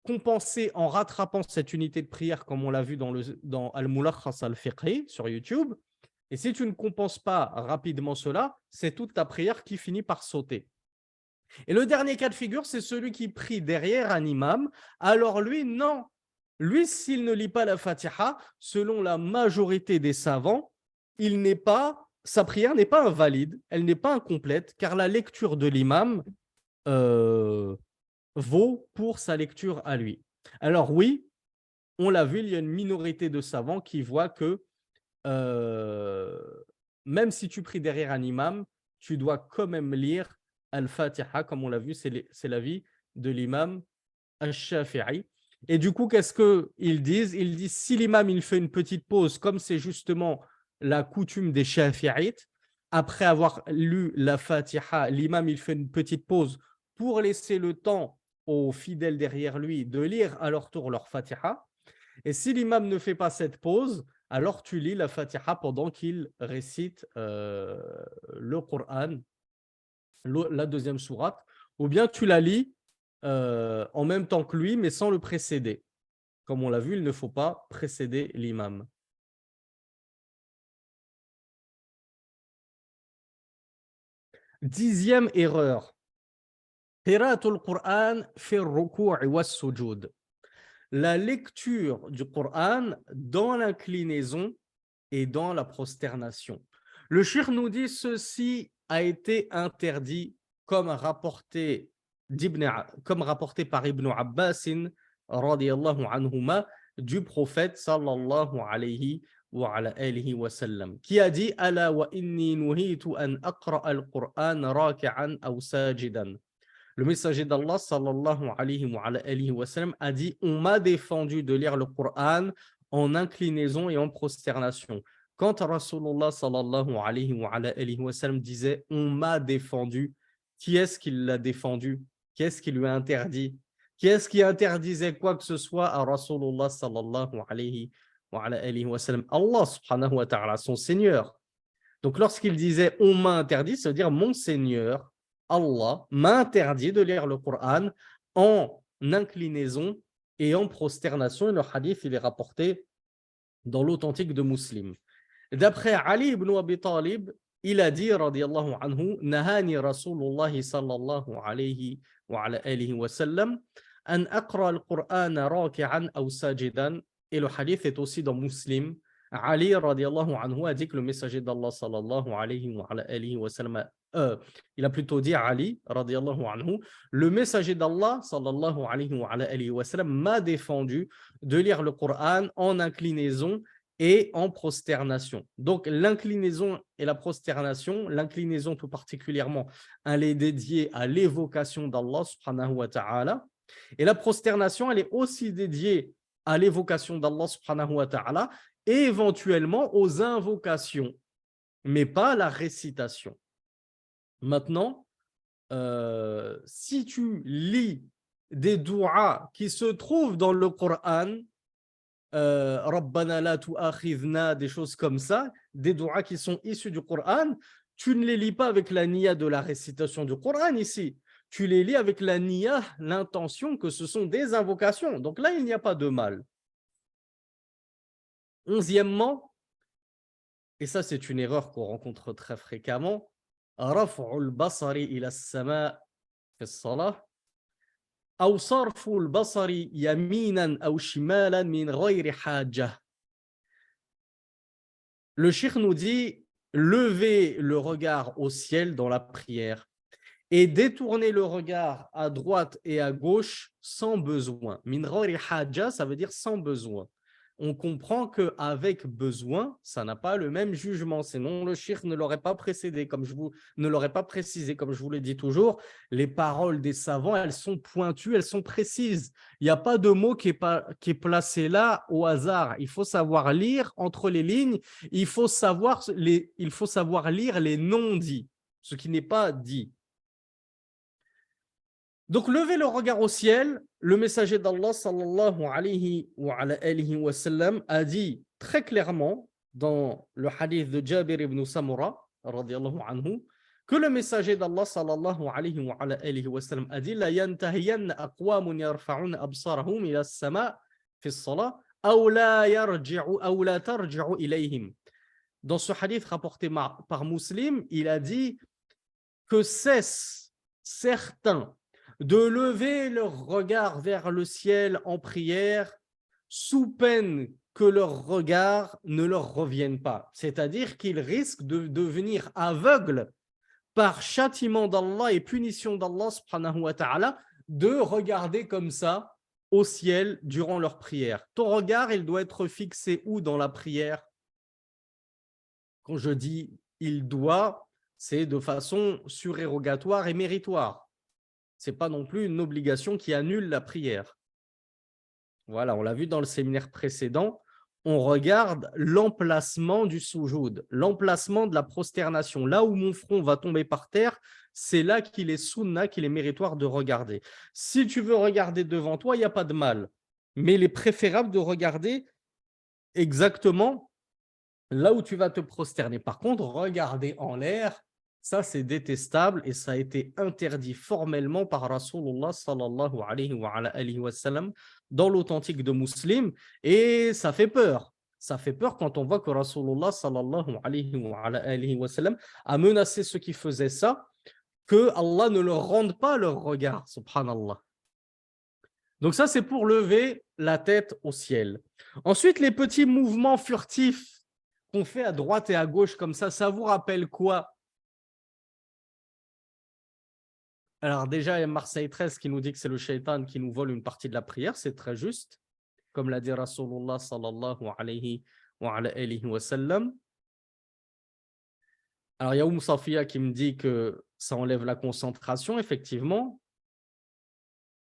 A: compenser en rattrapant cette unité de prière, comme on l'a vu dans Al-Mulakhas al-Fiqhi sur YouTube. Et si tu ne compenses pas rapidement cela, c'est toute ta prière qui finit par sauter. Et le dernier cas de figure, c'est celui qui prie derrière un imam. Alors lui, non. Lui, s'il ne lit pas la Fatiha, selon la majorité des savants, sa prière n'est pas invalide, elle n'est pas incomplète, car la lecture de l'imam vaut pour sa lecture à lui. Alors oui, on l'a vu, il y a une minorité de savants qui voient que même si tu pries derrière un imam, tu dois quand même lire Al-Fatiha, comme on l'a vu, c'est l'avis de l'imam Al-Shafi'i. Et du coup, qu'est-ce qu'ils disent? Ils disent, si l'imam il fait une petite pause, comme c'est justement la coutume des Shafi'ites, après avoir lu la Fatiha, l'imam il fait une petite pause pour laisser le temps aux fidèles derrière lui de lire à leur tour leur Fatiha. Et si l'imam ne fait pas cette pause, alors tu lis la Fatiha pendant qu'il récite le Coran, la deuxième sourate, ou bien tu la lis en même temps que lui, mais sans le précéder. Comme on l'a vu, il ne faut pas précéder l'imam. Dixième erreur. Qira'atul Qur'an fi ar-ruku' wa as-sujud. La lecture du Coran dans l'inclinaison et dans la prosternation. Le cheikh nous dit ceci a été interdit comme rapporté par Ibn Abbas radiyallahu anhuma du prophète sallallahu alayhi wa sallam qui a dit ala wa inni nuhitu an aqra al-Qur'an raki'an aw sajidan. Le messager d'Allah sallallahu alayhi wa sallam a dit on m'a défendu de lire le Coran en inclinaison et en prosternation. Quand Rasulullah sallallahu alayhi wa sallam disait on m'a défendu, qui est-ce qui l'a défendu? Qui est-ce qui lui a interdit? Qui est-ce qui interdisait quoi que ce soit à Rasulullah sallallahu alayhi wa sallam? Allah subhanahu wa ta'ala, son Seigneur. Donc lorsqu'il disait on m'a interdit, ça veut dire mon Seigneur, Allah, m'a interdit de lire le Coran en inclinaison et en prosternation. Et le hadith, il est rapporté dans l'authentique de Muslim. D'après Ali ibn Abi Talib, il a dit, radiyallahu anhu, Nahani Rasulullah sallallahu alayhi wa sallam, an aqra al-Qur'an raki'an aw sajidan. Et le hadith est aussi dans Muslim. Ali radiyallahu anhu a dit que le messager d'Allah sallallahu alayhi wa sallam, il a plutôt dit Ali radiyallahu anhu, le messager d'Allah sallallahu alayhi wa sallam m'a défendu de lire le Coran en inclinaison et en prosternation. Donc l'inclinaison et la prosternation, l'inclinaison tout particulièrement, elle est dédiée à l'évocation d'Allah subhanahu wa ta'ala, et la prosternation, elle est aussi dédiée à l'évocation d'Allah subhanahu wa ta'ala et éventuellement aux invocations, mais pas à la récitation. Maintenant, si tu lis des douas qui se trouvent dans le Coran, Rabbana la tu'akhidhna, des choses comme ça, des douas qui sont issus du Coran, tu ne les lis pas avec la niya de la récitation du Coran ici. Tu les lis avec la niya, l'intention que ce sont des invocations. Donc là, il n'y a pas de mal. Onzièmement, et ça c'est une erreur qu'on rencontre très fréquemment, raf'ul basari ila as-sama' fi as-salah aw sarful basari yaminan aw shimalan min ghayri hajah. Le cheikh nous dit lever le regard au ciel dans la prière et détourner le regard à droite et à gauche sans besoin. Min ghayri hajah, ça veut dire sans besoin. On comprend qu'avec besoin, ça n'a pas le même jugement. Sinon, le cheikh ne l'aurait pas précédé, ne l'aurait pas précisé. Comme je vous le dis toujours, les paroles des savants, elles sont pointues, elles sont précises. Il n'y a pas de mot qui est placé là au hasard. Il faut savoir lire entre les lignes. Il faut savoir lire les non-dits, ce qui n'est pas dit. Donc, levez le regard au ciel. Le messager d'Allah sallallahu alayhi wa sallam a dit très clairement dans le hadith de Jabir ibn Samura radiyallahu anhu que le messager d'Allah sallallahu alayhi wa sallam a dit la yantahiyanna aqwamun yarfa'un absarahum ila as-sama' fi as-salah aw la yarji'u aw la tarji'u ilayhim. Dans ce hadith rapporté par Muslim, il a dit que cessent certains de lever leur regard vers le ciel en prière sous peine que leur regard ne leur revienne pas. C'est-à-dire qu'ils risquent de devenir aveugles par châtiment d'Allah et punition d'Allah subhanahu wa ta'ala de regarder comme ça au ciel durant leur prière. Ton regard, il doit être fixé où dans la prière? Quand je dis il doit, c'est de façon surérogatoire et méritoire. Ce n'est pas non plus une obligation qui annule la prière. Voilà, on l'a vu dans le séminaire précédent, on regarde l'emplacement du soujoud, l'emplacement de la prosternation. Là où mon front va tomber par terre, c'est là qu'il est sunna, qu'il est méritoire de regarder. Si tu veux regarder devant toi, il n'y a pas de mal. Mais il est préférable de regarder exactement là où tu vas te prosterner. Par contre, regarder en l'air, ça c'est détestable et ça a été interdit formellement par Rasulullah sallallahu alayhi wa sallam dans l'authentique de Muslim et ça fait peur. Ça fait peur quand on voit que Rasulullah sallallahu alayhi wa sallam a menacé ceux qui faisaient ça que Allah ne leur rende pas leur regard, subhanallah. Donc ça c'est pour lever la tête au ciel. Ensuite, les petits mouvements furtifs qu'on fait à droite et à gauche comme ça vous rappelle quoi? Alors déjà, il y a Marseille 13 qui nous dit que c'est le shaitan qui nous vole une partie de la prière, c'est très juste, comme l'a dit Rasulullah sallallahu alayhi wa sallam. Alors il y a Safia qui me dit que ça enlève la concentration, effectivement.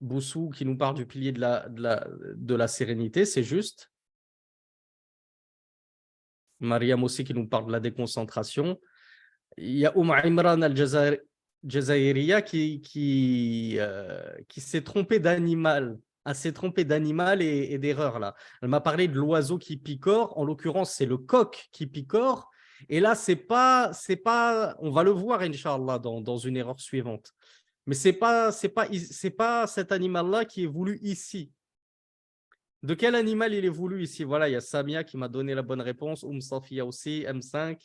A: Boussou qui nous parle du pilier de la sérénité, c'est juste. Mariam aussi qui nous parle de la déconcentration. Il y a Imran al-Jazairiya qui s'est trompé d'animal. Elle s'est trompée d'animal et d'erreur là. Elle m'a parlé de l'oiseau qui picore. En l'occurrence, c'est le coq qui picore. Et là, c'est pas, on va le voir, Inch'Allah, dans une erreur suivante. Mais c'est pas cet animal-là qui est voulu ici. De quel animal il est voulu ici? Voilà, il y a Samia qui m'a donné la bonne réponse. Safia aussi, M5,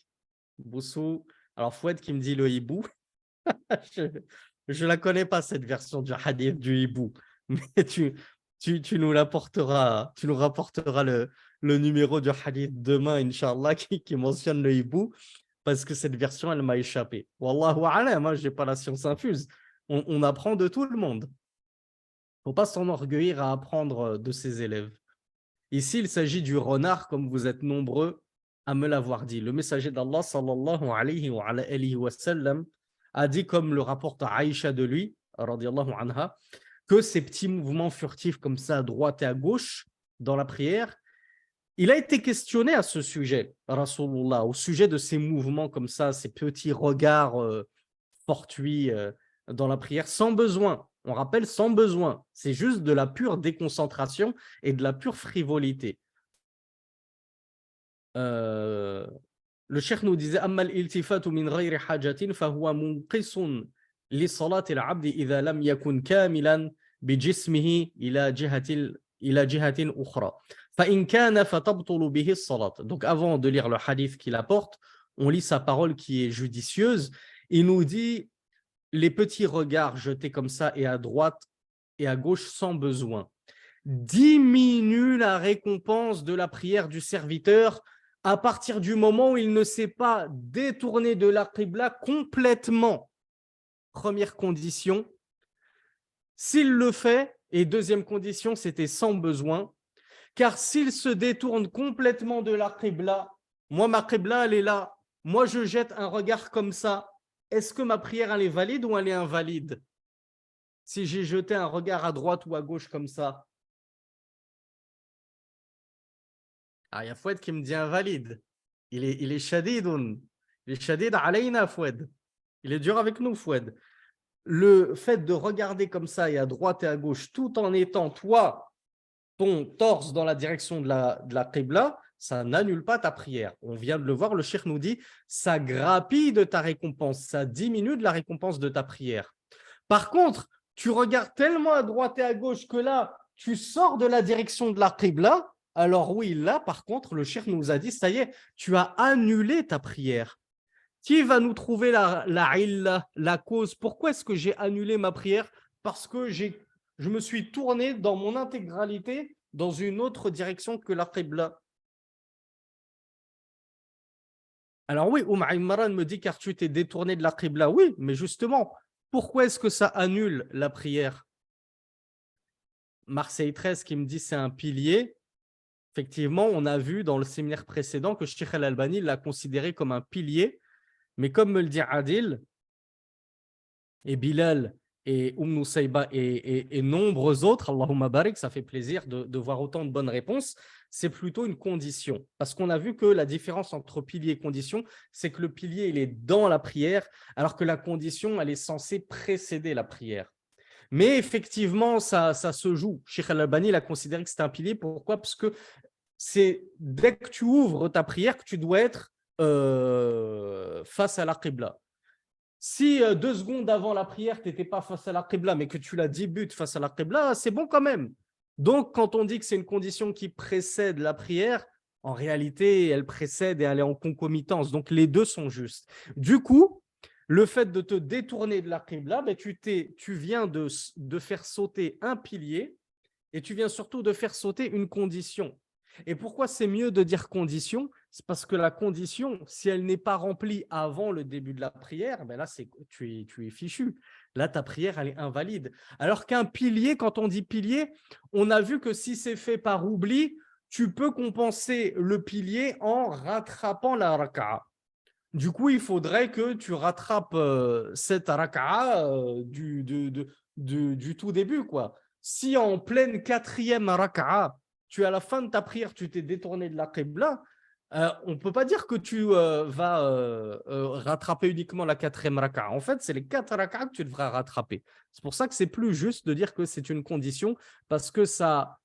A: Boussou. Alors, Foued qui me dit le hibou. Je ne la connais pas, cette version du hadith du hibou. Mais tu nous l'apporteras, tu nous rapporteras le numéro du hadith demain, Inch'Allah, qui mentionne le hibou, parce que cette version, elle m'a échappé. Wallahu a'lam, moi, je n'ai pas la science infuse. On apprend de tout le monde. Il ne faut pas s'enorgueillir à apprendre de ses élèves. Ici, il s'agit du renard, comme vous êtes nombreux à me l'avoir dit. Le messager d'Allah, sallallahu alayhi wa sallam, a dit, comme le rapporte Aïcha de lui, radiyallahu anha, que ces petits mouvements furtifs comme ça, à droite et à gauche, dans la prière, il a été questionné à ce sujet, Rasulullah, au sujet de ces mouvements comme ça, ces petits regards fortuits dans la prière, sans besoin. On rappelle, sans besoin. C'est juste de la pure déconcentration et de la pure frivolité. Le cheikh nous disait Ammal iltifatu min ghayri hajatin fahuwa munqisun li salati al-abd idha lam yakun kamilan bi jismihi ila jihatin ukhra fa in kana fatabtulu bihi as-salat. Donc avant de lire le hadith qu'il apporte, on lit sa parole qui est judicieuse. Il nous dit les petits regards jetés comme ça et à droite et à gauche sans besoin diminue la récompense de la prière du serviteur à partir du moment où il ne s'est pas détourné de la qibla complètement. Première condition. S'il le fait, et deuxième condition, c'était sans besoin, car s'il se détourne complètement de la qibla, moi ma qibla elle est là, moi je jette un regard comme ça, est-ce que ma prière elle est valide ou elle est invalide? Si j'ai jeté un regard à droite ou à gauche comme ça, il y a Foued qui me dit invalide. Il est shadidoun. Il est shadid alayna, Foued. Il est dur avec nous, Foued. Le fait de regarder comme ça et à droite et à gauche, tout en étant, toi, ton torse dans la direction de la qibla, ça n'annule pas ta prière. On vient de le voir, le cheikh nous dit, ça grappille de ta récompense, ça diminue de la récompense de ta prière. Par contre, tu regardes tellement à droite et à gauche que là, tu sors de la direction de la qibla, alors oui, là, par contre, le cheikh nous a dit, ça y est, tu as annulé ta prière. Qui va nous trouver la cause? Pourquoi est-ce que j'ai annulé ma prière? Parce que je me suis tourné dans mon intégralité dans une autre direction que la qibla. Alors oui, Imran me dit car tu t'es détourné de la qibla. Oui, mais justement, pourquoi est-ce que ça annule la prière? Marseille 13 qui me dit c'est un pilier. Effectivement, on a vu dans le séminaire précédent que Sheikh Al-Albani l'a considéré comme un pilier. Mais comme me le dit Adil, et Bilal, et Nusayba et nombreux autres, Allahumma barik, ça fait plaisir de voir autant de bonnes réponses, c'est plutôt une condition. Parce qu'on a vu que la différence entre pilier et condition, c'est que le pilier, il est dans la prière, alors que la condition, elle est censée précéder la prière. Mais effectivement, ça se joue. Cheikh Al-Albani l'a considéré que c'était un pilier. Pourquoi? Parce que c'est dès que tu ouvres ta prière que tu dois être face à la qibla. Si 2 secondes avant la prière, tu n'étais pas face à la qibla, mais que tu la débutes face à la qibla, c'est bon quand même. Donc, quand on dit que c'est une condition qui précède la prière, en réalité, elle précède et elle est en concomitance. Donc, les deux sont justes. Du coup, le fait de te détourner de la qibla, ben, tu viens de faire sauter un pilier et tu viens surtout de faire sauter une condition. Et pourquoi c'est mieux de dire condition? C'est parce que la condition, si elle n'est pas remplie avant le début de la prière, ben là, tu es fichu. Là, ta prière, elle est invalide. Alors qu'un pilier, quand on dit pilier, on a vu que si c'est fait par oubli, tu peux compenser le pilier en rattrapant la raka'a. Du coup, il faudrait que tu rattrapes cette raka'a du tout début, quoi. Si en pleine quatrième raka'a, tu à la fin de ta prière, tu t'es détourné de la qibla, on ne peut pas dire que tu vas rattraper uniquement la quatrième raka'a. En fait, c'est les 4 raka'a que tu devras rattraper. C'est pour ça que c'est plus juste de dire que c'est une condition parce que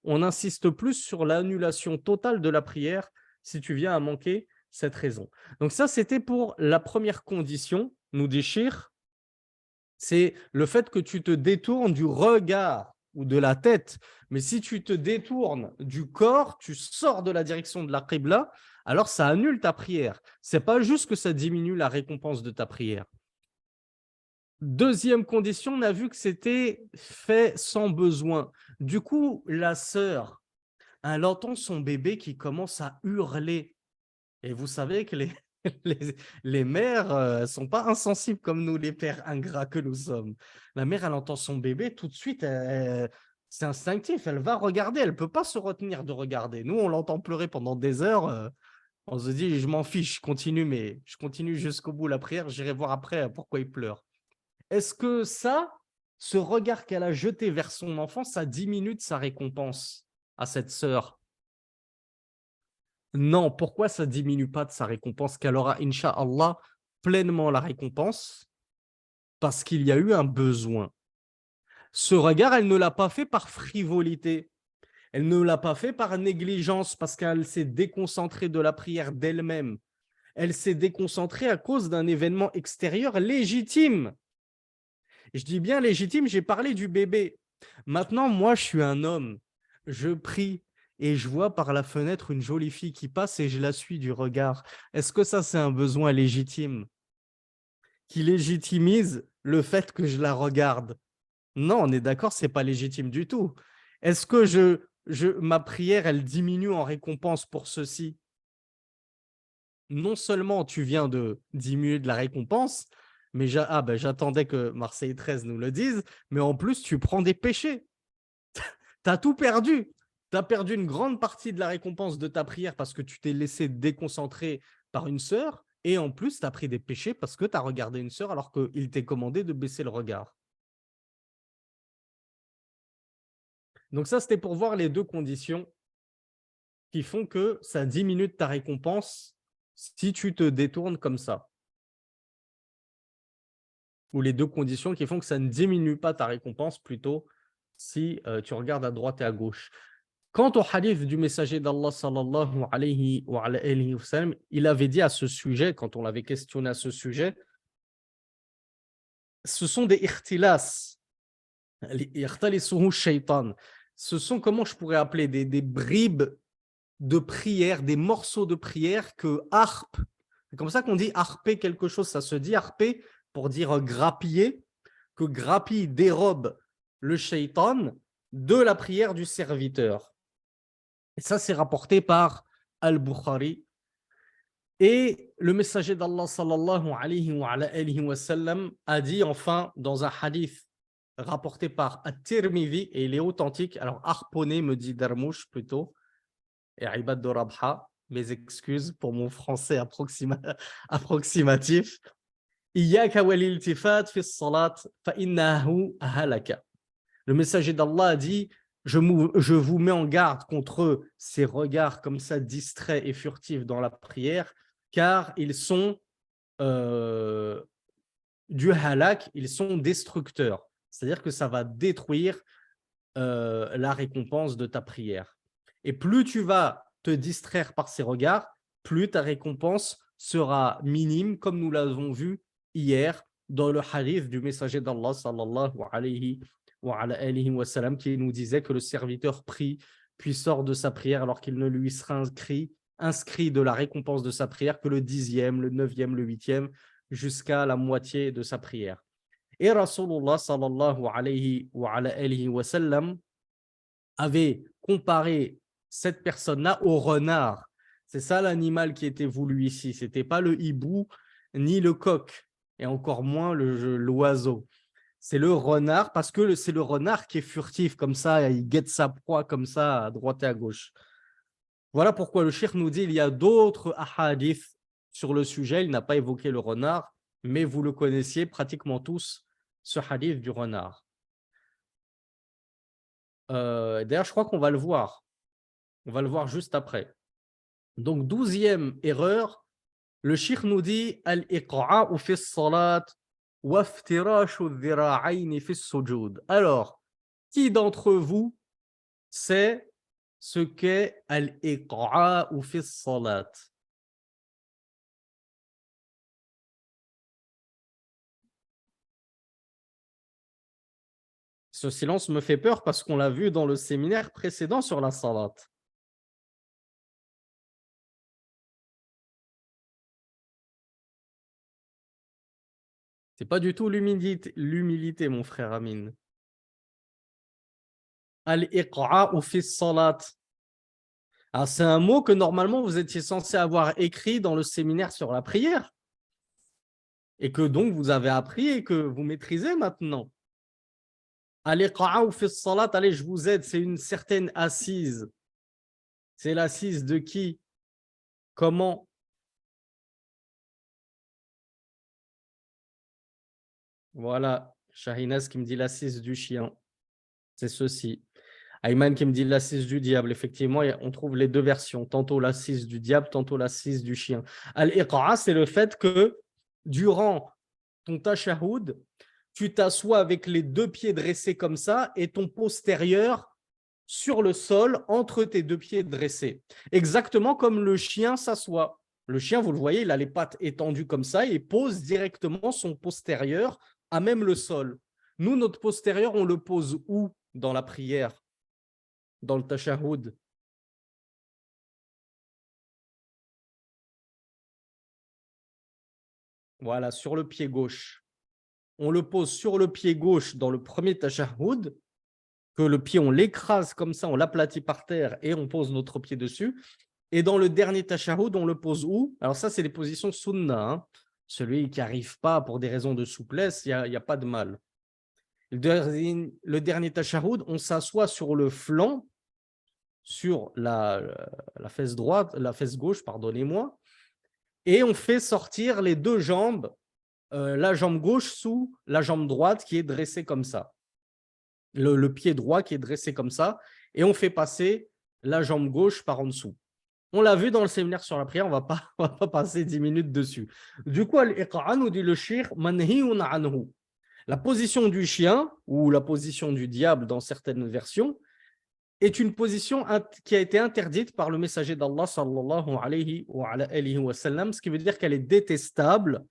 A: on insiste plus sur l'annulation totale de la prière si tu viens à manquer cette raison. Donc ça, c'était pour la première condition, nous dit Shir, c'est le fait que tu te détournes du regard ou de la tête. Mais si tu te détournes du corps, tu sors de la direction de la qibla, alors ça annule ta prière. Ce n'est pas juste que ça diminue la récompense de ta prière. Deuxième condition, on a vu que c'était fait sans besoin. Du coup, la sœur, elle entend son bébé qui commence à hurler. Et vous savez que les mères ne sont pas insensibles comme nous, les pères ingrats que nous sommes. La mère, elle entend son bébé, tout de suite, c'est instinctif, elle va regarder, elle ne peut pas se retenir de regarder. Nous, on l'entend pleurer pendant des heures, on se dit, je m'en fiche, je continue, mais je continue jusqu'au bout la prière, j'irai voir après pourquoi il pleure. Est-ce que ça, ce regard qu'elle a jeté vers son enfant, ça diminue de sa récompense à cette sœur? Non, pourquoi ça ne diminue pas de sa récompense qu'elle aura, Inch'Allah, pleinement la récompense? Parce qu'il y a eu un besoin. Ce regard, elle ne l'a pas fait par frivolité. Elle ne l'a pas fait par négligence parce qu'elle s'est déconcentrée de la prière d'elle-même. Elle s'est déconcentrée à cause d'un événement extérieur légitime. Je dis bien légitime, j'ai parlé du bébé. Maintenant, moi, je suis un homme. Je prie et je vois par la fenêtre une jolie fille qui passe et je la suis du regard. Est-ce que ça, c'est un besoin légitime qui légitimise le fait que je la regarde? Non, on est d'accord, c'est pas légitime du tout. Est-ce que ma prière, elle diminue en récompense pour ceci? Non seulement tu viens de diminuer de la récompense, mais j'attendais que Marseille 13 nous le dise, mais en plus, tu prends des péchés. Tu as tout perdu. Tu as perdu une grande partie de la récompense de ta prière parce que tu t'es laissé déconcentrer par une sœur, et en plus, tu as pris des péchés parce que tu as regardé une sœur alors qu'il t'est commandé de baisser le regard. Donc ça, c'était pour voir les deux conditions qui font que ça diminue de ta récompense si tu te détournes comme ça. Ou les deux conditions qui font que ça ne diminue pas ta récompense plutôt si tu regardes à droite et à gauche. Quant au hadith du messager d'Allah sallallahu alayhi wa sallam, il avait dit à ce sujet, quand on l'avait questionné à ce sujet, ce sont des ikhtilas, yakhtalisuhu shaytan. Ce sont, comment je pourrais appeler, des bribes de prière, des morceaux de prière que harpe, c'est comme ça qu'on dit harper quelque chose, ça se dit harper pour dire grappiller, que grappille dérobe le shaytan de la prière du serviteur. Et ça, c'est rapporté par Al-Bukhari. Et le messager d'Allah sallallahu alayhi wa sallam a dit enfin dans un hadith rapporté par At-Tirmidhi, et il est authentique. Alors, harponner me dit Darmouche plutôt, et Ibad de Rabha, mes excuses pour mon français approximatif. Iyaka wal-iltifat fi s-salat fa innahu halaka. Le messager d'Allah a dit je vous mets en garde contre ces regards comme ça distraits et furtifs dans la prière, car ils sont du halak, ils sont destructeurs. C'est-à-dire que ça va détruire la récompense de ta prière. Et plus tu vas te distraire par ces regards, plus ta récompense sera minime, comme nous l'avons vu hier dans le hadith du messager d'Allah sallallahu alayhi wa sallam, qui nous disait que le serviteur prie puis sort de sa prière alors qu'il ne lui sera inscrit de la récompense de sa prière que le 10e, le 9e, le 8e, jusqu'à la moitié de sa prière. Et Rasulullah sallallahu alayhi wa sallam avait comparé cette personne-là au renard. C'est ça l'animal qui était voulu ici. Ce n'était pas le hibou ni le coq, et encore moins l'oiseau. C'est le renard, parce que c'est le renard qui est furtif comme ça, il guette sa proie comme ça à droite et à gauche. Voilà pourquoi le cheikh nous dit il y a d'autres ahadiths sur le sujet. Il n'a pas évoqué le renard, mais vous le connaissiez pratiquement tous, ce hadith du renard. D'ailleurs, je crois qu'on va le voir. On va le voir juste après. Donc, 12e erreur, le cheikh nous dit al-iqa'u fi s-salat wa iftirashu adh-dhira'ayn fi s-sujud. Alors, qui d'entre vous sait ce qu'est al-iqa'u fi s-salat? Ce silence me fait peur parce qu'on l'a vu dans le séminaire précédent sur la salat. C'est pas du tout l'humilité, mon frère Amin. Al-iqa'u fi salat. Alors, c'est un mot que normalement vous étiez censé avoir écrit dans le séminaire sur la prière. Et que donc vous avez appris et que vous maîtrisez maintenant. Al-iqa'u fi salat, allez, je vous aide, c'est une certaine assise. C'est l'assise de qui? Comment? Voilà, Shahinas qui me dit l'assise du chien. C'est ceci. Ayman qui me dit l'assise du diable. Effectivement, on trouve les deux versions, tantôt l'assise du diable, tantôt l'assise du chien. Al-iqa, c'est le fait que durant ton tashahoud, tu t'assois avec les deux pieds dressés comme ça et ton postérieur sur le sol entre tes deux pieds dressés. Exactement comme le chien s'assoit. Le chien, vous le voyez, il a les pattes étendues comme ça et pose directement son postérieur à même le sol. Nous, notre postérieur, on le pose où dans la prière? Dans le tashahoud? Voilà, sur le pied gauche. On le pose sur le pied gauche dans le premier tashahoud, que le pied, on l'écrase comme ça, on l'aplatit par terre et on pose notre pied dessus. Et dans le dernier tashahoud, on le pose où? Alors ça, c'est les positions sunna. Hein. Celui qui n'arrive pas pour des raisons de souplesse, il n'y a pas de mal. Le dernier tashahoud, on s'assoit sur le flanc, sur la fesse droite, la fesse gauche, pardonnez-moi, et on fait sortir les deux jambes, la jambe gauche sous la jambe droite qui est dressée comme ça. Le pied droit qui est dressé comme ça, et on fait passer la jambe gauche par en dessous. On l'a vu dans le séminaire sur la prière, on va pas passer 10 minutes dessus. Du coup, al-iqa'a nous dit le cheikh, manhiyun anhu. La position du chien ou la position du diable dans certaines versions, est une position qui a été interdite par le messager d'Allah sallallahu alayhi wa sallam, ce qui veut dire qu'elle est détestable.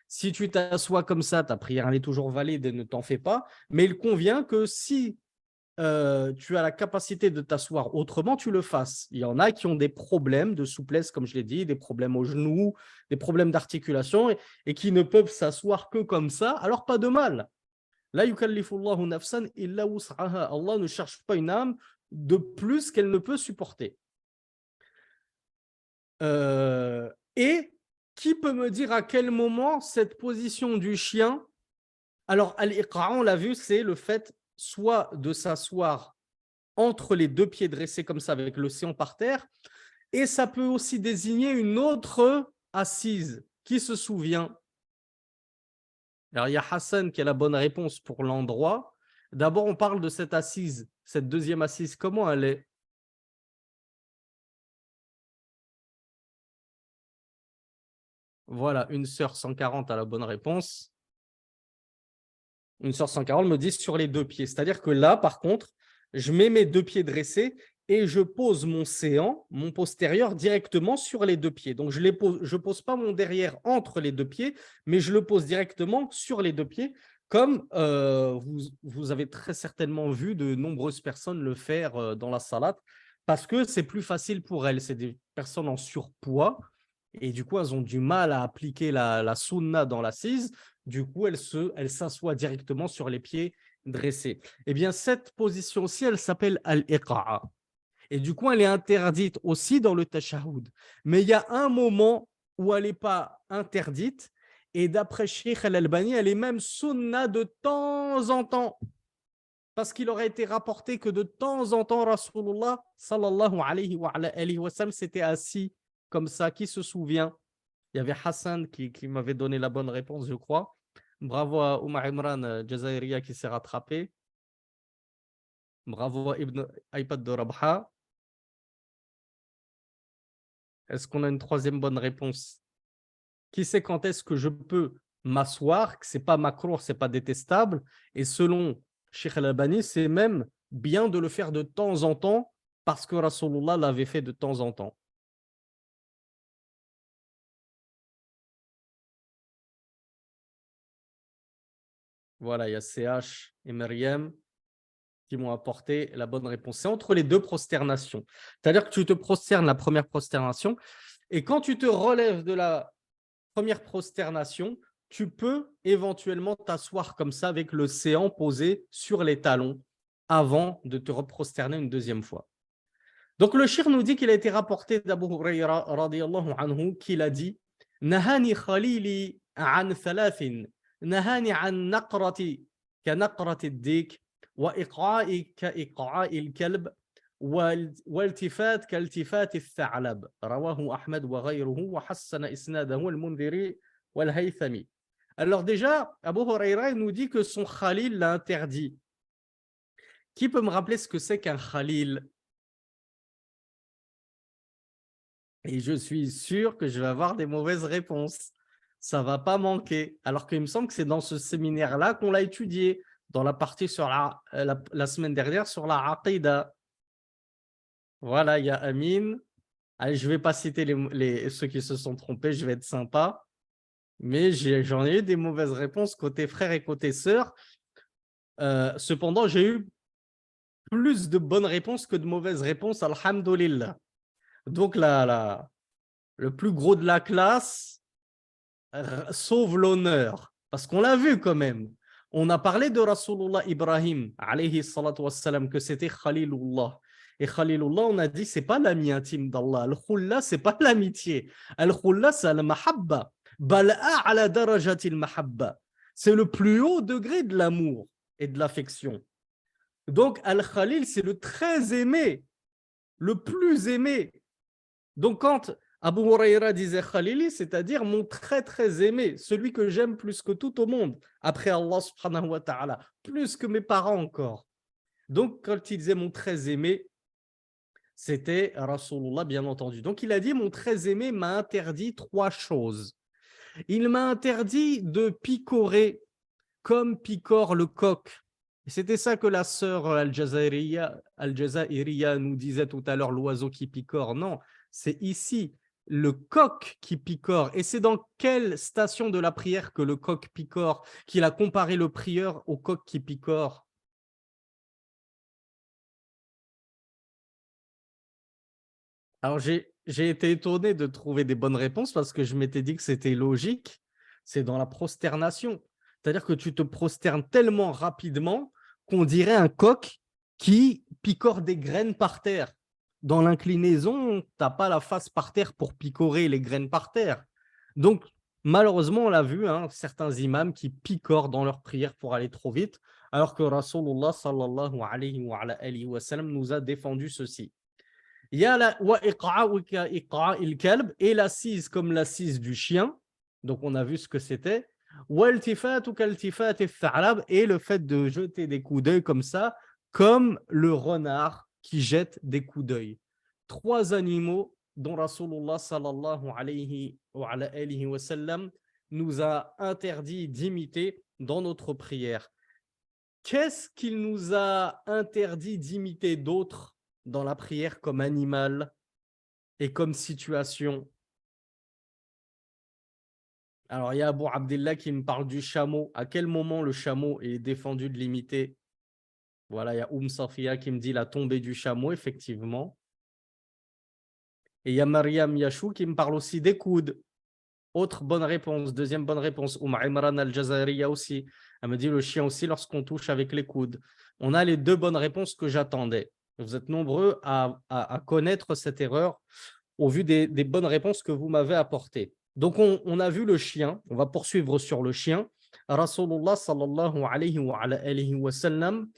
A: Si tu t'assois comme ça, ta prière elle est toujours valide et ne t'en fais pas, mais il convient que si tu as la capacité de t'asseoir autrement, tu le fasses. Il y en a qui ont des problèmes de souplesse, comme je l'ai dit, des problèmes aux genoux, des problèmes d'articulation et qui ne peuvent s'asseoir que comme ça, alors pas de mal. La yukallifullahu nafsan illa wus'aha. Allah ne cherche pas une âme de plus qu'elle ne peut supporter. Et qui peut me dire à quel moment cette position du chien, alors al-iqa', on l'a vu, c'est le fait soit de s'asseoir entre les deux pieds dressés comme ça avec l'océan par terre, et ça peut aussi désigner une autre assise. Qui se souvient? Alors il y a Hassan qui a la bonne réponse pour l'endroit. D'abord on parle de cette assise, cette deuxième assise, comment elle est? Voilà, une sœur 140 a la bonne réponse. Une sœur 140 me dit sur les deux pieds. C'est-à-dire que là, par contre, je mets mes deux pieds dressés et je pose mon séant, mon postérieur, directement sur les deux pieds. Donc, je ne pose pas mon derrière entre les deux pieds, mais je le pose directement sur les deux pieds, comme vous avez très certainement vu de nombreuses personnes le faire dans la salate, parce que c'est plus facile pour elles. C'est des personnes en surpoids et du coup, elles ont du mal à appliquer la sunna dans l'assise. Du coup, elle s'assoit directement sur les pieds dressés. Eh bien, cette position-ci, elle s'appelle al-iqa'a. Et du coup, elle est interdite aussi dans le tashahhud. Mais il y a un moment où elle n'est pas interdite. Et d'après Sheikh Al-Albani, elle est même sunna de temps en temps. Parce qu'il aurait été rapporté que de temps en temps, Rasulullah sallallahu alayhi wa sallam s'était assis comme ça. Qui se souvient? Il y avait Hassan qui m'avait donné la bonne réponse, je crois. Bravo à Oumar Imran Jazairiya qui s'est rattrapé. Bravo à Ibn Aïpad de Rabha. Est-ce qu'on a une troisième bonne réponse? Qui sait quand est-ce que je peux m'asseoir, que ce n'est pas makrour, ce n'est pas détestable. Et selon Sheikh Al-Albani, c'est même bien de le faire de temps en temps parce que Rasulullah l'avait fait de temps en temps. Voilà, il y a CH et Myriam qui m'ont apporté la bonne réponse. C'est entre les deux prosternations. C'est-à-dire que tu te prosternes la première prosternation et quand tu te relèves de la première prosternation, tu peux éventuellement t'asseoir comme ça avec le séant posé sur les talons avant de te reprosterner une deuxième fois. Donc le shir nous dit qu'il a été rapporté d'Abu Hurayra radiyallahu anhu qu'il a dit Nahani khalili an thalathin, nahani an naqrati ka naqrati dik wa iqa'i ka iqa'i al-kalb والتفات كالتفات الثعلب رواه أحمد وغيره وحسن إسناده المنذري والهيثمي. Alors déjà, Abu Huraira nous dit que son khalil l'a interdit. Qui peut me rappeler ce que c'est qu'un khalil? Et je suis sûr que je vais avoir des mauvaises réponses. Ça ne va pas manquer. Alors qu'il me semble que c'est dans ce séminaire-là qu'on l'a étudié, dans la partie sur la semaine dernière sur la aqidah. Voilà, il y a Amin. Allez, je ne vais pas citer ceux qui se sont trompés, je vais être sympa. Mais j'en ai eu des mauvaises réponses côté frère et côté sœur. Cependant, j'ai eu plus de bonnes réponses que de mauvaises réponses, alhamdoulilah. Donc, le plus gros de la classe sauve l'honneur. Parce qu'on l'a vu quand même. On a parlé de Rasulullah Ibrahim, alayhi salatu wassalam, que c'était Khalilullah. Et Khalilullah, on a dit, c'est pas l'ami intime d'Allah. Al-Khulla, c'est pas l'amitié. Al-Khulla, c'est al-mahabba. Bal'a ala darajatil mahabba. C'est le plus haut degré de l'amour et de l'affection. Donc, Al-Khalil, c'est le très aimé, le plus aimé. Donc, quand Abu Huraira disait Khalili, c'est-à-dire mon très très aimé, celui que j'aime plus que tout au monde, après Allah subhanahu wa ta'ala, plus que mes parents encore. Donc, quand il disait mon très aimé, c'était Rasulullah, bien entendu. Donc, il a dit mon très aimé m'a interdit trois choses. Il m'a interdit de picorer comme picore le coq Et c'était ça que la sœur Al-Jazairiya nous disait tout à l'heure, l'oiseau qui picore. Non, c'est ici le coq qui picore. Et c'est dans quelle station de la prière que le coq picore qu'il a comparé le prieur au coq qui picore? Alors, j'ai été étonné de trouver des bonnes réponses parce que je m'étais dit que c'était logique. C'est dans la prosternation. C'est-à-dire que tu te prosternes tellement rapidement qu'on dirait un coq qui picore des graines par terre. Dans l'inclinaison, tu n'as pas la face par terre pour picorer les graines par terre. Donc, malheureusement, on l'a vu, hein, certains imams qui picorent dans leur prière pour aller trop vite, alors que Rasulullah sallallahu alayhi wa sallam nous a défendu ceci. Il y a la wa il kalb et l'assise comme l'assise du chien. Donc on a vu ce que c'était. Et le fait de jeter des coups d'œil comme ça, comme le renard qui jette des coups d'œil. Trois animaux dont Rasulullah sallallahu alayhi wa sallam nous a interdit d'imiter dans notre prière. Qu'est-ce qu'il nous a interdit d'imiter d'autres dans la prière comme animal et comme situation? Alors, il y a Abu Abdillah qui me parle du chameau. À quel moment le chameau est défendu de l'imiter? Voilà, il y a Safia qui me dit la tombée du chameau, effectivement. Et il y a Mariam Yachou qui me parle aussi des coudes. Autre bonne réponse, deuxième bonne réponse. Imran Al-Jazariya aussi. Elle me dit le chien aussi lorsqu'on touche avec les coudes. On a les deux bonnes réponses que j'attendais. Vous êtes nombreux à connaître cette erreur au vu des bonnes réponses que vous m'avez apportées. Donc, on a vu le chien. On va poursuivre sur le chien. Rasulullah sallallahu alayhi wa sallam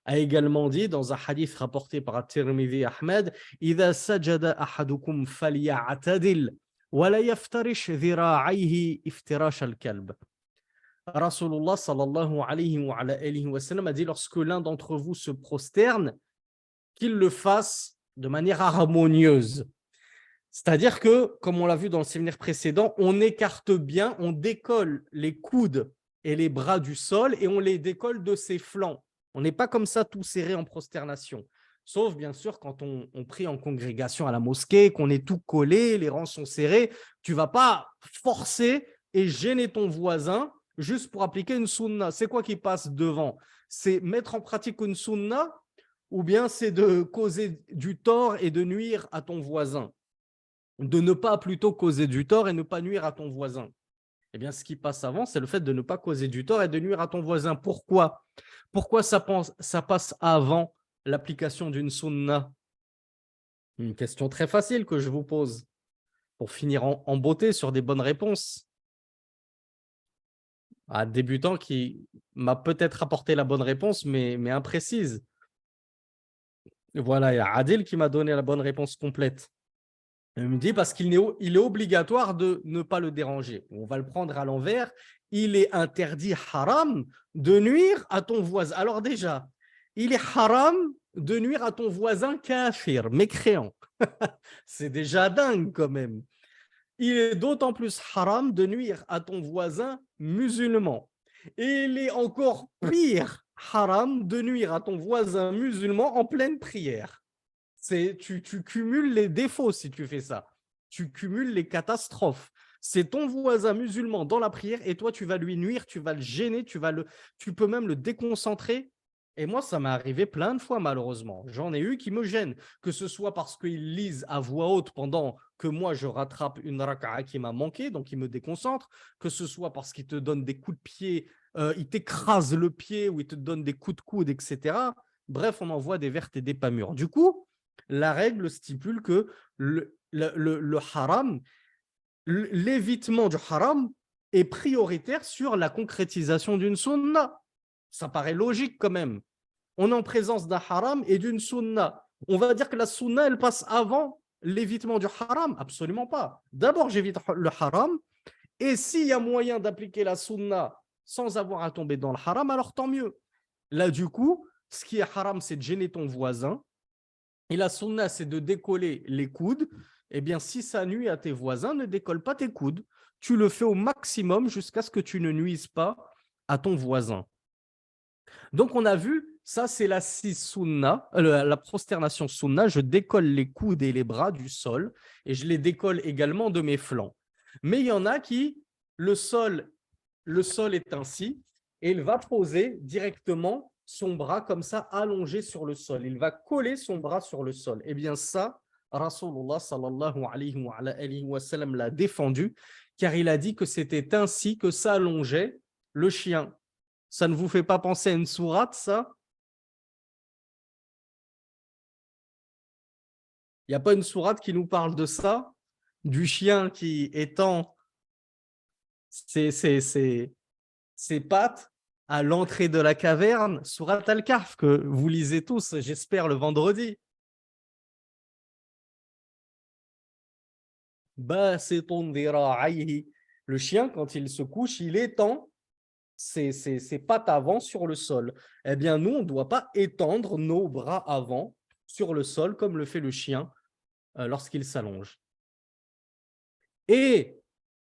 A: a également dit dans un hadith rapporté par At-Tirmidhi Ahmed, إذا سجد أحدكم فليعتدل ولا يفترش ذراعيه افتراش الكلب. Rasulullah sallallahu alayhi wa sallam a dit lorsque l'un d'entre vous se prosterne, qu'il le fasse de manière harmonieuse. C'est-à-dire que, comme on l'a vu dans le séminaire précédent, on écarte bien, on décolle les coudes et les bras du sol et on les décolle de ses flancs. On n'est pas comme ça tout serré en prosternation. Sauf bien sûr quand on prie en congrégation à la mosquée, qu'on est tout collé, les rangs sont serrés. Tu ne vas pas forcer et gêner ton voisin juste pour appliquer une sunna. C'est quoi qui passe devant? C'est mettre en pratique une sunna ou bien c'est de causer du tort et de nuire à ton voisin? De ne pas plutôt causer du tort et ne pas nuire à ton voisin. Eh bien, ce qui passe avant, c'est le fait de ne pas causer du tort et de nuire à ton voisin. Pourquoi? Pourquoi ça passe avant l'application d'une sunna? Une question très facile que je vous pose pour finir en beauté sur des bonnes réponses. Un débutant qui m'a peut-être apporté la bonne réponse, mais imprécise. Voilà, il y a Adil qui m'a donné la bonne réponse complète. Il me dit parce qu'il est obligatoire de ne pas le déranger. On va le prendre à l'envers. Il est interdit, haram, de nuire à ton voisin. Alors déjà, il est haram de nuire à ton voisin kafir, mécréant. C'est déjà dingue quand même. Il est d'autant plus haram de nuire à ton voisin musulman. Et il est encore pire haram de nuire à ton voisin musulman en pleine prière. Tu cumules les défauts si tu fais ça. Tu cumules les catastrophes. C'est ton voisin musulman dans la prière et toi, tu vas lui nuire, tu vas le gêner, tu peux même le déconcentrer. Et moi, ça m'est arrivé plein de fois, malheureusement. J'en ai eu qui me gênent, que ce soit parce qu'ils lisent à voix haute pendant que moi, je rattrape une raka'a qui m'a manqué, donc ils me déconcentrent, que ce soit parce qu'ils te donnent des coups de pied, ils t'écrasent le pied ou ils te donnent des coups de coude, etc. Bref, on envoie des vertes et des pas mûres. Du coup, la règle stipule que le haram, l'évitement du haram est prioritaire sur la concrétisation d'une sunna. Ça paraît logique quand même. On est en présence d'un haram et d'une sunna. On va dire que la sunna, elle passe avant l'évitement du haram? Absolument pas. D'abord, j'évite le haram et s'il y a moyen d'appliquer la sunna sans avoir à tomber dans le haram, alors tant mieux. Là, du coup, ce qui est haram, c'est de gêner ton voisin. Et la sunna, c'est de décoller les coudes. Eh bien, si ça nuit à tes voisins, ne décolle pas tes coudes. Tu le fais au maximum jusqu'à ce que tu ne nuises pas à ton voisin. Donc, on a vu, ça, c'est la sunna, la prosternation sunna. Je décolle les coudes et les bras du sol et je les décolle également de mes flancs. Mais il y en a qui, le sol est ainsi et il va poser directement son bras comme ça, allongé sur le sol. Il va coller son bras sur le sol. Eh bien, ça, Rasulullah sallallahu alayhi wa sallam l'a défendu car il a dit que c'était ainsi que s'allongeait le chien. Ça ne vous fait pas penser à une sourate, ça? Il n'y a pas une sourate qui nous parle de ça? Du chien qui étend ses, ses, ses, ses pattes à l'entrée de la caverne, sourate Al-Kahf, que vous lisez tous, j'espère, le vendredi. Le chien, quand il se couche, il étend ses pattes avant sur le sol. Eh bien, nous, on ne doit pas étendre nos bras avant sur le sol comme le fait le chien lorsqu'il s'allonge. Et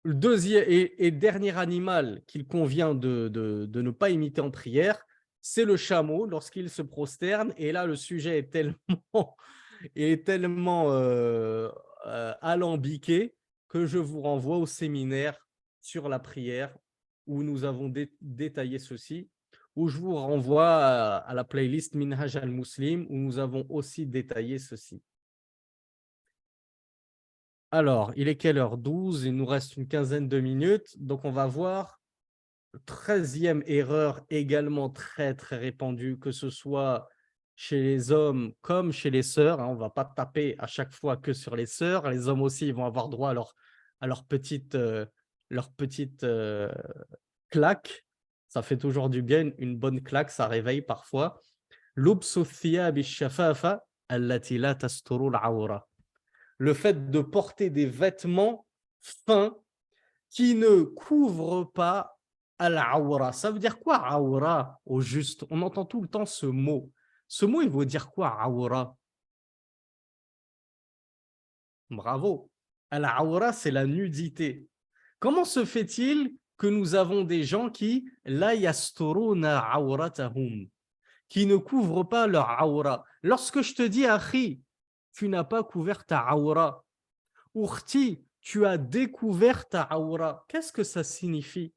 A: le deuxième et dernier animal qu'il convient de ne pas imiter en prière, c'est le chameau lorsqu'il se prosterne. Et là, le sujet est tellement alambiqué que je vous renvoie au séminaire sur la prière où nous avons détaillé ceci, où je vous renvoie à la playlist Minhaj al-Muslim où nous avons aussi détaillé ceci. Alors, il est quelle heure? 12, il nous reste une quinzaine de minutes. Donc, on va voir 13e erreur également très, très répandue, que ce soit chez les hommes comme chez les sœurs. On ne va pas taper à chaque fois que sur les sœurs. Les hommes aussi ils vont avoir droit à leur petite claque. Ça fait toujours du bien. Une bonne claque, ça réveille parfois. Lubsu thiyabi shafafa allati la tasturu al-awra. Le fait de porter des vêtements fins qui ne couvrent pas al-awra. Ça veut dire quoi, awra, au juste? On entend tout le temps ce mot. Ce mot, il veut dire quoi, awra? Bravo. Al-awra, c'est la nudité. Comment se fait-il que nous avons des gens qui la yasturuna awratahum, qui ne couvrent pas leur awra? Lorsque je te dis, akhi, tu n'as pas couvert ta awra, Ukhti, tu as découvert ta awra. Qu'est-ce que ça signifie?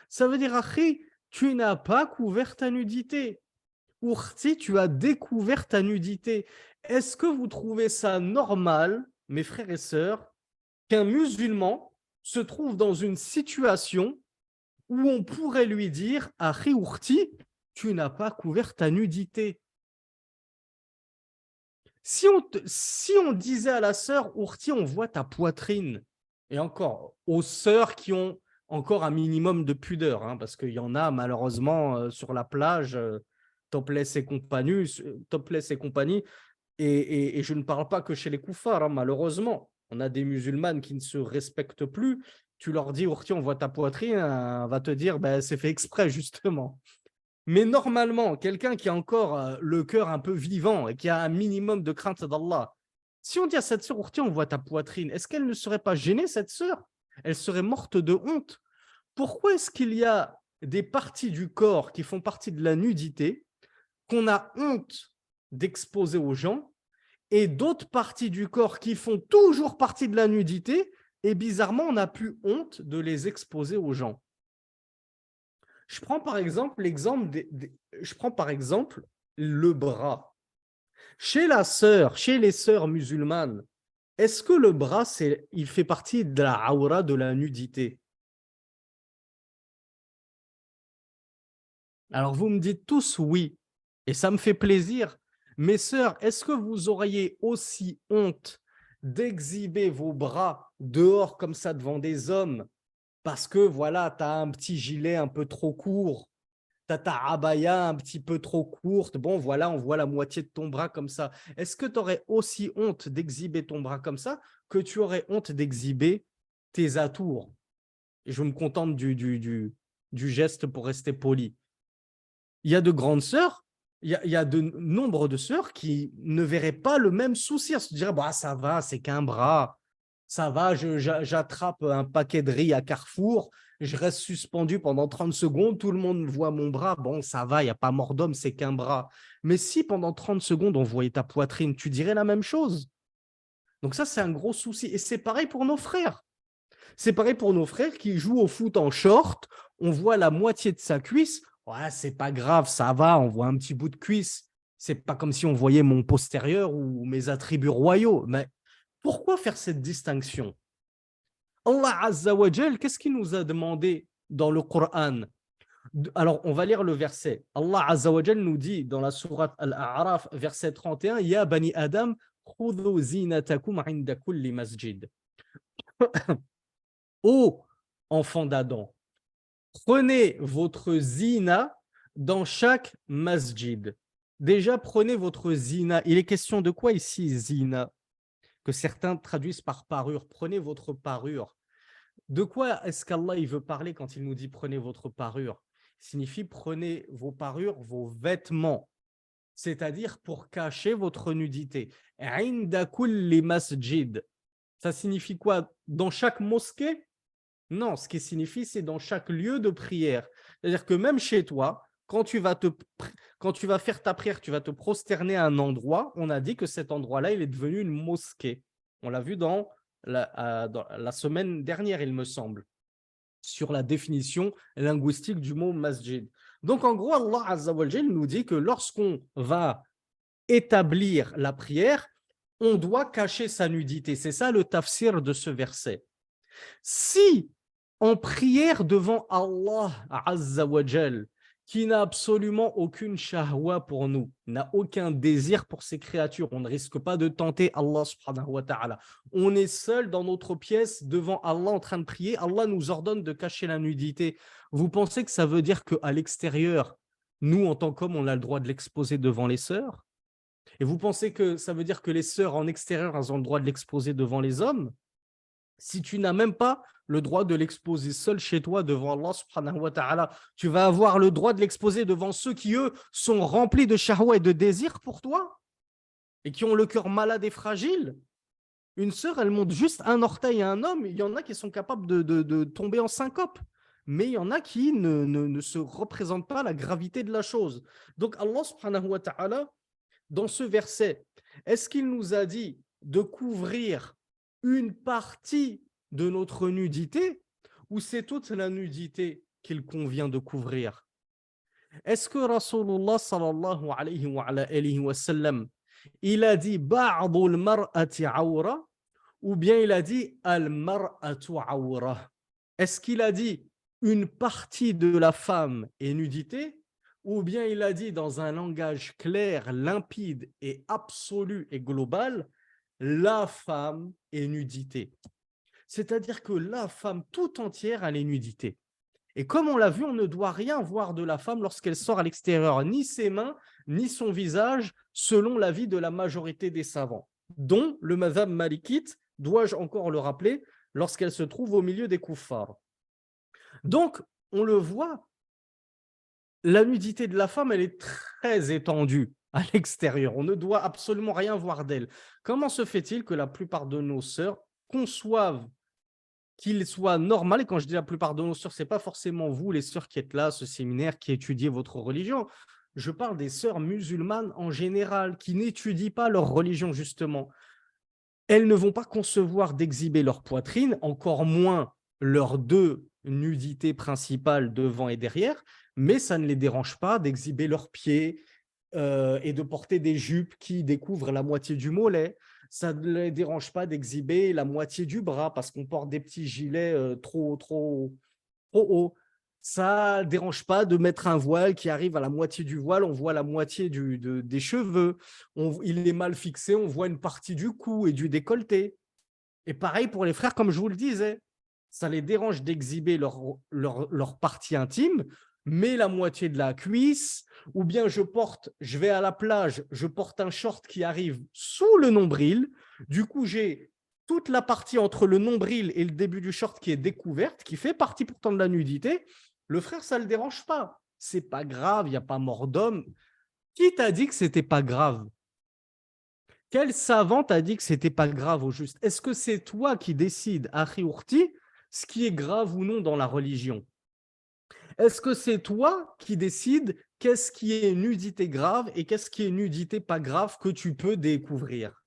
A: Ça veut dire, Akhi, tu n'as pas couvert ta nudité. Ukhti, tu as découvert ta nudité. Est-ce que vous trouvez ça normal, mes frères et sœurs, qu'un musulman se trouve dans une situation où on pourrait lui dire, Akhi Ukhti, tu n'as pas couvert ta nudité? Si on disait à la sœur, Ourti, on voit ta poitrine, et encore, aux sœurs qui ont encore un minimum de pudeur, hein, parce qu'il y en a malheureusement sur la plage, topless et compagnie, et je ne parle pas que chez les koufars, hein, malheureusement. On a des musulmanes qui ne se respectent plus. Tu leur dis, Ourti, on voit ta poitrine, elle va te dire, ben, c'est fait exprès, justement. Mais normalement, quelqu'un qui a encore le cœur un peu vivant et qui a un minimum de crainte d'Allah, si on dit à cette sœur, tiens, on voit ta poitrine, est-ce qu'elle ne serait pas gênée, cette sœur? Elle serait morte de honte. Pourquoi est-ce qu'il y a des parties du corps qui font partie de la nudité qu'on a honte d'exposer aux gens et d'autres parties du corps qui font toujours partie de la nudité et bizarrement, on n'a plus honte de les exposer aux gens? Je prends par exemple le bras. Chez les sœurs musulmanes, est-ce que le bras, il fait partie de la aura, de la nudité? Alors vous me dites tous oui, et ça me fait plaisir. Mes sœurs, est-ce que vous auriez aussi honte d'exhiber vos bras dehors comme ça devant des hommes parce que voilà, tu as un petit gilet un peu trop court, tu as ta abaya un petit peu trop courte, bon voilà, on voit la moitié de ton bras comme ça. Est-ce que tu aurais aussi honte d'exhiber ton bras comme ça que tu aurais honte d'exhiber tes atours? Et je me contente du geste pour rester poli. Il y a de grandes sœurs, il y a de nombre de sœurs qui ne verraient pas le même souci, à se dire bah, ça va, c'est qu'un bras, ça va, j'attrape un paquet de riz à Carrefour, je reste suspendu pendant 30 secondes, tout le monde voit mon bras, bon, ça va, il n'y a pas mort d'homme, c'est qu'un bras. Mais si pendant 30 secondes, on voyait ta poitrine, tu dirais la même chose. Donc ça, c'est un gros souci. Et c'est pareil pour nos frères. C'est pareil pour nos frères qui jouent au foot en short, on voit la moitié de sa cuisse. Ouais, c'est pas grave, ça va, on voit un petit bout de cuisse. C'est pas comme si on voyait mon postérieur ou mes attributs royaux. Mais pourquoi faire cette distinction? Allah Azza wa Jal, qu'est-ce qu'il nous a demandé dans le Coran? Alors, on va lire le verset. Allah Azza wa Jal nous dit dans la sourate Al-A'raf, verset 31, Ya bani Adam, khudhu zinatakum inda kulli masjid. Ô enfants d'Adam, prenez votre zina dans chaque masjid. Déjà, prenez votre zina. Il est question de quoi ici, zina? Que certains traduisent par parure. Prenez votre parure. De quoi est-ce qu'Allah il veut parler quand il nous dit prenez votre parure? Il signifie prenez vos parures, vos vêtements, c'est-à-dire pour cacher votre nudité. Inda kulli masjid. Ça signifie quoi? Dans chaque mosquée? Non, ce qui signifie, c'est dans chaque lieu de prière. C'est-à-dire que même chez toi, quand tu vas faire ta prière, tu vas te prosterner à un endroit, on a dit que cet endroit-là, il est devenu une mosquée. On l'a vu dans la semaine dernière, il me semble, sur la définition linguistique du mot masjid. Donc, en gros, Allah Azza wa Jal nous dit que lorsqu'on va établir la prière, on doit cacher sa nudité. C'est ça le tafsir de ce verset. Si en prière devant Allah Azza wa Jal, qui n'a absolument aucune shahwa pour nous, n'a aucun désir pour ses créatures, on ne risque pas de tenter Allah subhanahu wa ta'ala. On est seul dans notre pièce devant Allah en train de prier, Allah nous ordonne de cacher la nudité. Vous pensez que ça veut dire qu'à l'extérieur, nous en tant qu'hommes, on a le droit de l'exposer devant les sœurs? Et vous pensez que ça veut dire que les sœurs en extérieur, elles ont le droit de l'exposer devant les hommes? Si tu n'as même pas le droit de l'exposer seul chez toi devant Allah subhanahu wa ta'ala, tu vas avoir le droit de l'exposer devant ceux qui, eux, sont remplis de shahwa et de désir pour toi et qui ont le cœur malade et fragile. Une sœur, elle monte juste un orteil à un homme, il y en a qui sont capables de tomber en syncope, mais il y en a qui ne se représentent pas la gravité de la chose. Donc Allah subhanahu wa ta'ala, dans ce verset, est-ce qu'il nous a dit de couvrir une partie de notre nudité ou c'est toute la nudité qu'il convient de couvrir? Est-ce que Rasulullah sallallahu alayhi wa sallam, il a dit ba'dul mar'ati awra ou bien il a dit al mar'atu awra? Est-ce qu'il a dit une partie de la femme est nudité ou bien il a dit dans un langage clair, limpide et absolu et global, la femme est nudité. C'est-à-dire que la femme tout entière, elle est nudité. Et comme on l'a vu, on ne doit rien voir de la femme lorsqu'elle sort à l'extérieur, ni ses mains, ni son visage, selon l'avis de la majorité des savants, dont le mazhab malikite, dois-je encore le rappeler, lorsqu'elle se trouve au milieu des kuffars. Donc, on le voit, la nudité de la femme, elle est très étendue à l'extérieur. On ne doit absolument rien voir d'elle. Comment se fait-il que la plupart de nos sœurs conçoivent qu'il soit normal, et quand je dis la plupart de nos sœurs, ce n'est pas forcément vous, les sœurs qui êtes là, ce séminaire, qui étudiez votre religion. Je parle des sœurs musulmanes en général, qui n'étudient pas leur religion, justement. Elles ne vont pas concevoir d'exhiber leur poitrine, encore moins leurs deux nudités principales devant et derrière, mais ça ne les dérange pas d'exhiber leurs pieds et de porter des jupes qui découvrent la moitié du mollet. Ça ne les dérange pas d'exhiber la moitié du bras parce qu'on porte des petits gilets trop hauts. Ça ne dérange pas de mettre un voile qui arrive à la moitié du voile, on voit la moitié des cheveux. Il est mal fixé, on voit une partie du cou et du décolleté. Et pareil pour les frères, comme je vous le disais, ça les dérange d'exhiber leur partie intime, mais la moitié de la cuisse, ou bien je vais à la plage, je porte un short qui arrive sous le nombril, du coup j'ai toute la partie entre le nombril et le début du short qui est découverte, qui fait partie pourtant de la nudité. Le frère, ça ne le dérange pas. C'est pas grave, il n'y a pas mort d'homme. Qui t'a dit que c'était pas grave? Quel savant t'a dit que c'était pas grave au juste? Est-ce que c'est toi qui décides, Akhi Ourti, ce qui est grave ou non dans la religion? Est-ce que c'est toi qui décides qu'est-ce qui est nudité grave et qu'est-ce qui est nudité pas grave que tu peux découvrir?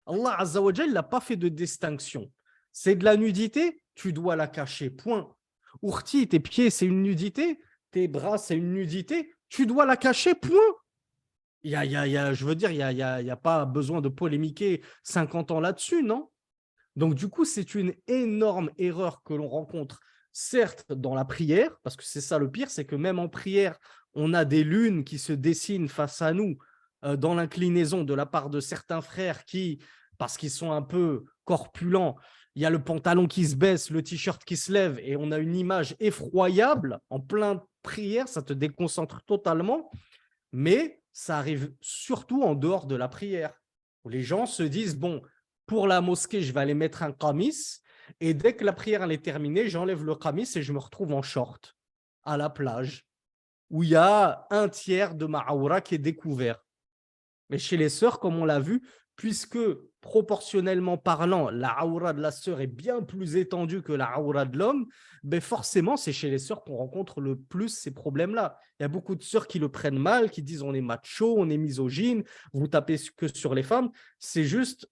A: Allah Azza wa Jal n'a pas fait de distinction. C'est de la nudité, tu dois la cacher, point. Ourti, tes pieds, c'est une nudité, tes bras, c'est une nudité, tu dois la cacher, point. Je veux dire, il y a pas besoin de polémiquer 50 ans là-dessus, non? Donc, du coup, c'est une énorme erreur que l'on rencontre, certes, dans la prière, parce que c'est ça le pire, c'est que même en prière, on a des lunes qui se dessinent face à nous dans l'inclinaison de la part de certains frères qui, parce qu'ils sont un peu corpulents, il y a le pantalon qui se baisse, le t-shirt qui se lève, et on a une image effroyable en plein prière, ça te déconcentre totalement, mais ça arrive surtout en dehors de la prière, où les gens se disent, bon, pour la mosquée, je vais aller mettre un qamis, et dès que la prière elle est terminée, j'enlève le qamis et je me retrouve en short à la plage, où il y a un tiers de ma aura qui est découvert. Mais chez les sœurs, comme on l'a vu, puisque proportionnellement parlant, la aura de la sœur est bien plus étendue que la aura de l'homme, ben forcément, c'est chez les sœurs qu'on rencontre le plus ces problèmes-là. Il y a beaucoup de sœurs qui le prennent mal, qui disent on est macho, on est misogyne, vous tapez que sur les femmes. C'est juste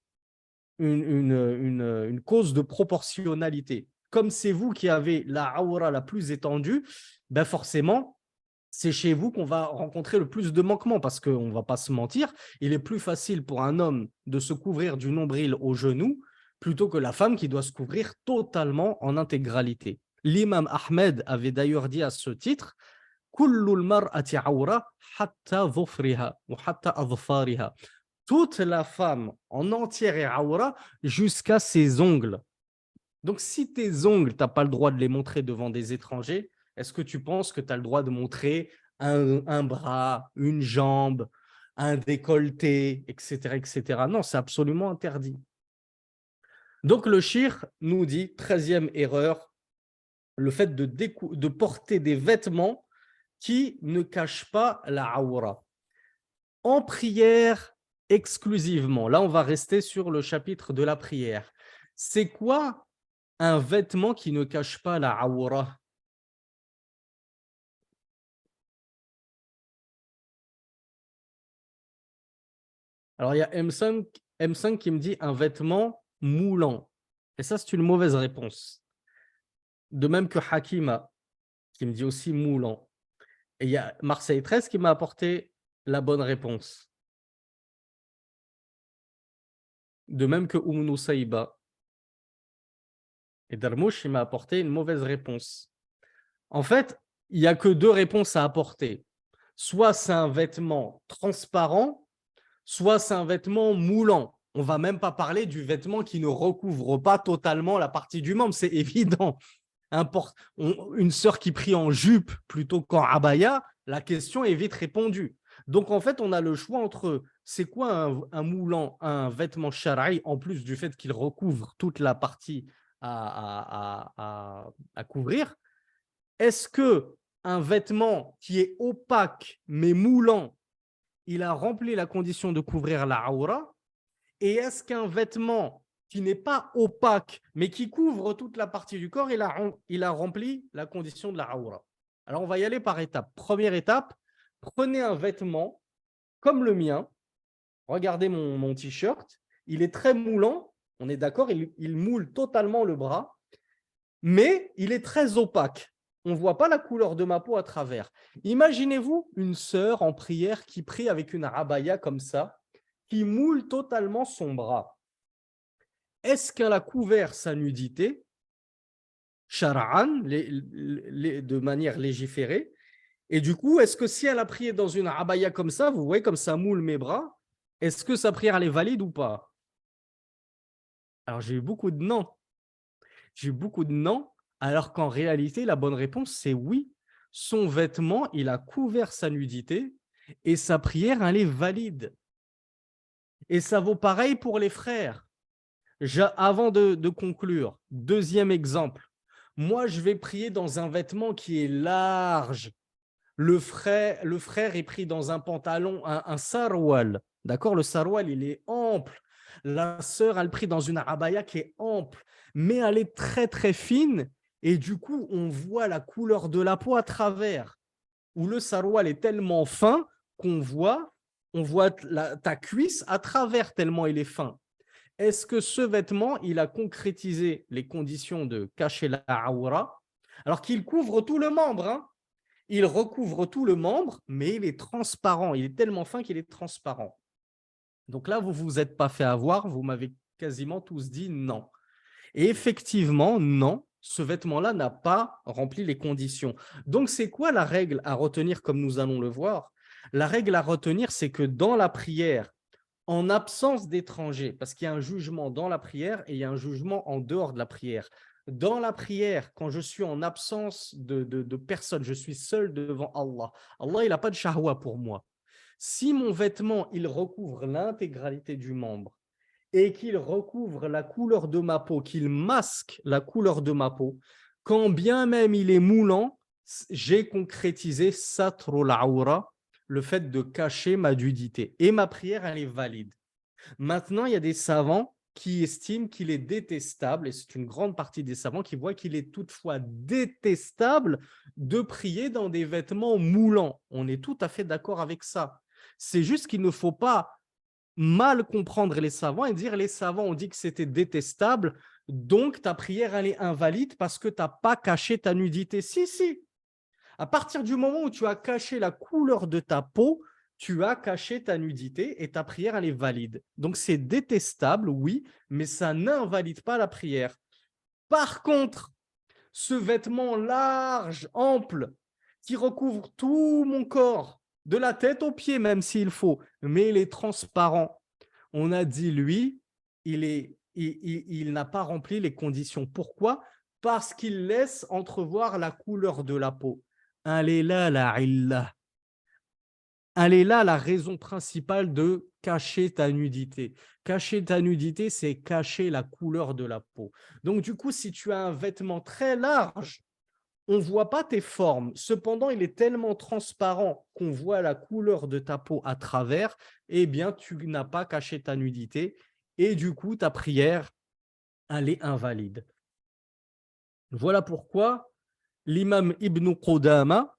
A: une cause de proportionnalité. Comme c'est vous qui avez la aura la plus étendue, ben forcément, c'est chez vous qu'on va rencontrer le plus de manquements parce qu'on ne va pas se mentir, il est plus facile pour un homme de se couvrir du nombril au genou plutôt que la femme qui doit se couvrir totalement en intégralité. L'imam Ahmed avait d'ailleurs dit à ce titre toute la femme en entière est aura jusqu'à ses ongles. Donc, si tes ongles, tu n'as pas le droit de les montrer devant des étrangers, est-ce que tu penses que tu as le droit de montrer un bras, une jambe, un décolleté, etc., etc. Non, c'est absolument interdit. Donc, le shir nous dit, 13e erreur, le fait de porter des vêtements qui ne cachent pas la aura. En prière exclusivement, là, on va rester sur le chapitre de la prière. C'est quoi un vêtement qui ne cache pas la aura? Alors, il y a M5 qui me dit un vêtement moulant. Et ça, c'est une mauvaise réponse. De même que Hakima, qui me dit aussi moulant. Et il y a Marseille 13 qui m'a apporté la bonne réponse. De même que Oumnou Saïba. Et Darmouche, il m'a apporté une mauvaise réponse. En fait, il n'y a que deux réponses à apporter. Soit c'est un vêtement transparent, soit c'est un vêtement moulant. On ne va même pas parler du vêtement qui ne recouvre pas totalement la partie du membre, c'est évident. Une sœur qui prie en jupe plutôt qu'en abaya, la question est vite répondue. Donc en fait, on a le choix entre c'est quoi un moulant, un vêtement shara'i, en plus du fait qu'il recouvre toute la partie à couvrir. Est-ce que un vêtement qui est opaque mais moulant, il a rempli la condition de couvrir la aura? Et est-ce qu'un vêtement qui n'est pas opaque, mais qui couvre toute la partie du corps, il a rempli la condition de la aura? Alors, on va y aller par étapes. Première étape, prenez un vêtement comme le mien. Regardez mon t-shirt. Il est très moulant. On est d'accord, il moule totalement le bras, mais il est très opaque. On ne voit pas la couleur de ma peau à travers. Imaginez-vous une sœur en prière qui prie avec une abaya comme ça, qui moule totalement son bras. Est-ce qu'elle a couvert sa nudité, shar'an, de manière légiférée? Et du coup, est-ce que si elle a prié dans une abaya comme ça, vous voyez comme ça moule mes bras, est-ce que sa prière elle est valide ou pas? Alors j'ai eu beaucoup de non. J'ai eu beaucoup de non, alors qu'en réalité, la bonne réponse, c'est oui. Son vêtement, il a couvert sa nudité et sa prière, elle est valide. Et ça vaut pareil pour les frères. Avant de conclure, deuxième exemple. Moi, je vais prier dans un vêtement qui est large. Le frère est pris dans un pantalon, un sarwal. D'accord? Le sarwal, il est ample. La sœur, elle prie dans une abaya qui est ample, mais elle est très très fine, et du coup, on voit la couleur de la peau à travers. Où le saroual est tellement fin qu'on voit, on voit ta cuisse à travers tellement il est fin. Est-ce que ce vêtement, il a concrétisé les conditions de cacher la aura, alors qu'il couvre tout le membre, hein? Il recouvre tout le membre, mais il est transparent. Il est tellement fin qu'il est transparent. Donc là, vous ne vous êtes pas fait avoir. Vous m'avez quasiment tous dit non. Et effectivement, non, ce vêtement-là n'a pas rempli les conditions. Donc, c'est quoi la règle à retenir comme nous allons le voir? La règle à retenir, c'est que dans la prière, en absence d'étrangers, parce qu'il y a un jugement dans la prière et il y a un jugement en dehors de la prière. Dans la prière, quand je suis en absence de personne, je suis seul devant Allah. Allah, il n'a pas de shahwa pour moi. Si mon vêtement, il recouvre l'intégralité du membre et qu'il recouvre la couleur de ma peau, qu'il masque la couleur de ma peau, quand bien même il est moulant, j'ai concrétisé satrul aura, le fait de cacher ma nudité. Et ma prière, elle est valide. Maintenant, il y a des savants qui estiment qu'il est détestable, et c'est une grande partie des savants qui voient qu'il est toutefois détestable de prier dans des vêtements moulants. On est tout à fait d'accord avec ça. C'est juste qu'il ne faut pas mal comprendre les savants et dire les savants ont dit que c'était détestable, donc ta prière elle est invalide parce que tu n'as pas caché ta nudité. Si, si. À partir du moment où tu as caché la couleur de ta peau, tu as caché ta nudité et ta prière elle est valide. Donc c'est détestable, oui, mais ça n'invalide pas la prière. Par contre, ce vêtement large, ample, qui recouvre tout mon corps, de la tête aux pieds même s'il faut, mais il est transparent. On a dit, lui, il n'a pas rempli les conditions. Pourquoi? Parce qu'il laisse entrevoir la couleur de la peau. Elle est là, la illa. Elle est là la raison principale de cacher ta nudité. Cacher ta nudité, c'est cacher la couleur de la peau. Donc, du coup, si tu as un vêtement très large, on ne voit pas tes formes. Cependant, il est tellement transparent qu'on voit la couleur de ta peau à travers, eh bien, tu n'as pas caché ta nudité et du coup, ta prière, elle est invalide. Voilà pourquoi l'imam Ibn Qudama,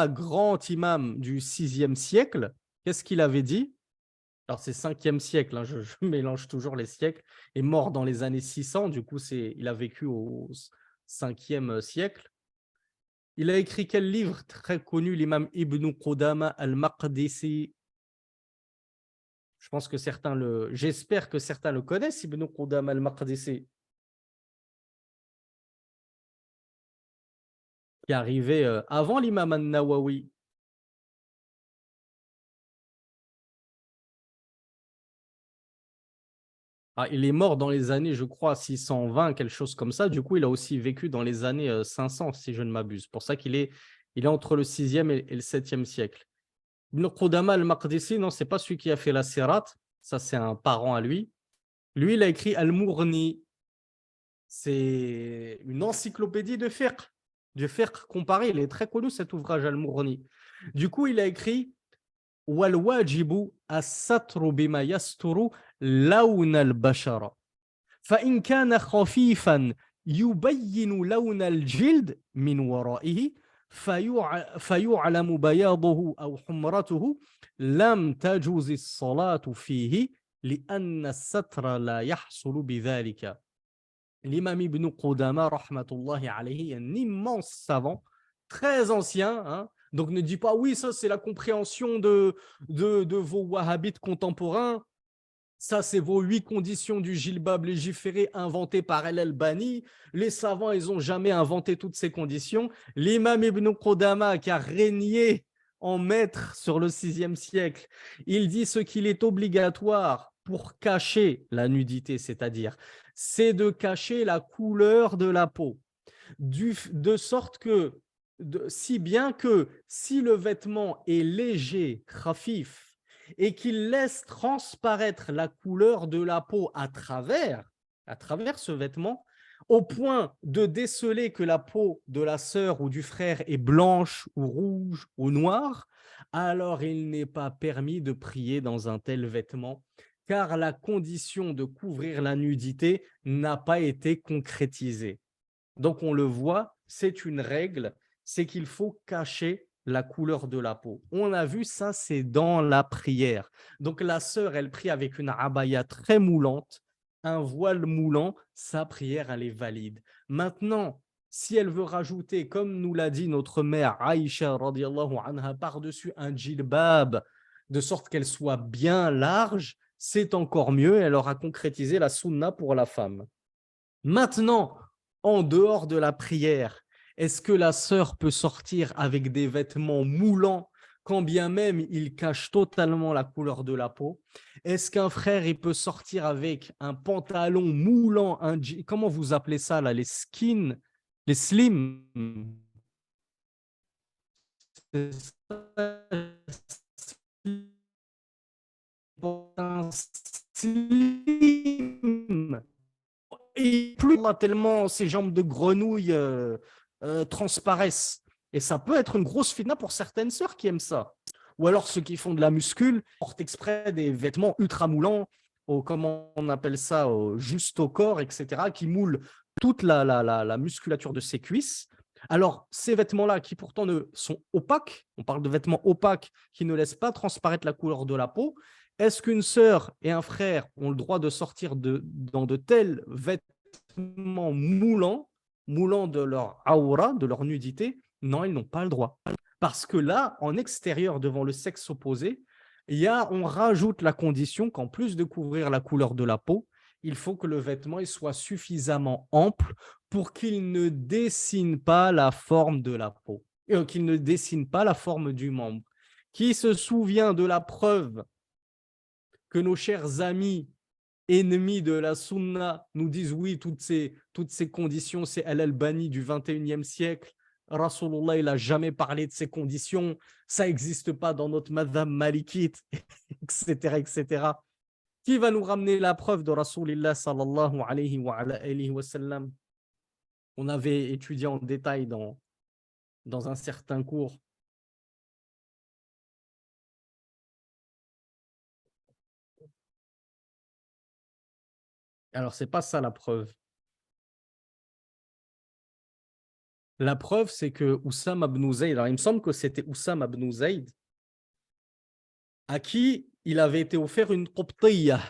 A: grand imam du 6e siècle, qu'est-ce qu'il avait dit? Alors, c'est 5e siècle, hein, je mélange toujours les siècles, est mort dans les années 600, du coup, il a vécu au 5e siècle. Il a écrit quel livre très connu, l'imam Ibn Qudama al-Maqdisi? Je pense que j'espère que certains le connaissent, Ibn Qudama al-Maqdisi, qui est arrivé avant l'imam al-Nawawi. Ah, il est mort dans les années, je crois, 620, quelque chose comme ça. Du coup, il a aussi vécu dans les années 500, si je ne m'abuse. Pour ça il est entre le 6e et le 7e siècle. Ibn Qudama al-Maqdisi, non, c'est pas celui qui a fait la Sirat. Ça, c'est un parent à lui. Lui, il a écrit Al-Mourni. C'est une encyclopédie de fiqh, du fiqh comparé. Il est très connu, cet ouvrage Al-Mourni. Du coup, il a écrit Wal wajibu as-satru bima yasturu lawn al-bashara. Fa in kana khafifan yubayyin lawn al-jild min wara'ihi فيعلم بياضه أو حمرته لم تجوز الصلاة فيه لأن الستر لا يحصل بذلك. L'imam Ibn Qudama, rahmatullahi alayhi, un immense savant, très ancien, hein. Donc ne dis pas, oui, ça c'est la compréhension de vos wahhabites contemporains, ça c'est vos 8 conditions du jilbab légiféré inventées par El-Albani, les savants, ils n'ont jamais inventé toutes ces conditions. L'imam Ibn Qudama, qui a régné en maître sur le 6e siècle, il dit ce qu'il est obligatoire pour cacher la nudité, c'est de cacher la couleur de la peau, de sorte que, si bien que si le vêtement est léger, khafif, et qu'il laisse transparaître la couleur de la peau à travers ce vêtement, au point de déceler que la peau de la sœur ou du frère est blanche ou rouge ou noire, alors il n'est pas permis de prier dans un tel vêtement, car la condition de couvrir la nudité n'a pas été concrétisée. Donc, on le voit, c'est une règle, c'est qu'il faut cacher la couleur de la peau. On a vu ça, c'est dans la prière. Donc, la sœur, elle prie avec une abaya très moulante, un voile moulant, sa prière, elle est valide. Maintenant, si elle veut rajouter, comme nous l'a dit notre mère Aïcha, radiallahu anha, par-dessus un djilbab, de sorte qu'elle soit bien large, c'est encore mieux. Elle aura concrétisé la sunna pour la femme. Maintenant, en dehors de la prière, est-ce que la sœur peut sortir avec des vêtements moulants, quand bien même il cache totalement la couleur de la peau? Est-ce qu'un frère il peut sortir avec un pantalon moulant, comment vous appelez ça là, les skins, les slim? C'est ça, un slim. Et plus là, tellement ses jambes de grenouille transparaissent. Et ça peut être une grosse fitna pour certaines sœurs qui aiment ça. Ou alors ceux qui font de la muscule portent exprès des vêtements ultra moulants, comment on appelle ça, juste au corps, etc., qui moulent toute la musculature de ses cuisses. Alors, ces vêtements-là qui pourtant sont opaques, on parle de vêtements opaques qui ne laissent pas transparaître la couleur de la peau, est-ce qu'une sœur et un frère ont le droit de sortir dans de tels vêtements moulants de leur aura, de leur nudité? Non, ils n'ont pas le droit. Parce que là, en extérieur, devant le sexe opposé, on rajoute la condition qu'en plus de couvrir la couleur de la peau, il faut que le vêtement soit suffisamment ample pour qu'il ne dessine pas la forme de la peau, qu'il ne dessine pas la forme du membre. Qui se souvient de la preuve que nos chers amis ennemis de la sunna nous disent oui, toutes ces conditions, c'est Al-Albani du 21e siècle. Rasulullah, il n'a jamais parlé de ces conditions. Ça n'existe pas dans notre madhab malikite, etc., etc. Qui va nous ramener la preuve de Rasulullah sallallahu alayhi wa sallam? On avait étudié en détail dans un certain cours. Alors, ce n'est pas ça la preuve. La preuve, c'est que Oussama ibn Zayd, alors il me semble que c'était Oussama ibn Zayd, à qui il avait été offert une qubtiyya.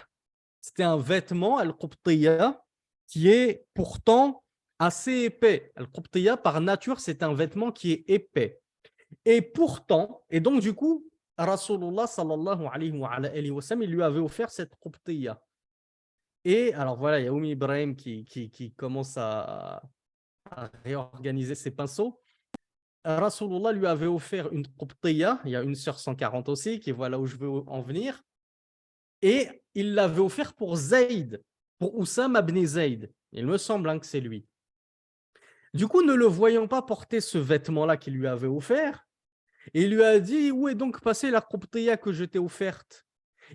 A: C'était un vêtement, al-qubtiyya, qui est pourtant assez épais. Al-qubtiyya, par nature, c'est un vêtement qui est épais. Et pourtant, et donc du coup, Rasulullah sallallahu alayhi wa sallam, il lui avait offert cette qubtiyya. Et alors voilà, il y a Oumi Ibrahim qui commence à réorganiser ses pinceaux. Rasulullah lui avait offert une qubtiyya, il y a une sœur 140 aussi, qui voilà où je veux en venir, et il l'avait offert pour Zayd, pour Oussama ibn Zayd. Il me semble que c'est lui. Du coup, ne le voyant pas porter ce vêtement-là qu'il lui avait offert, il lui a dit, où est donc passée la qubtiyya que je t'ai offerte?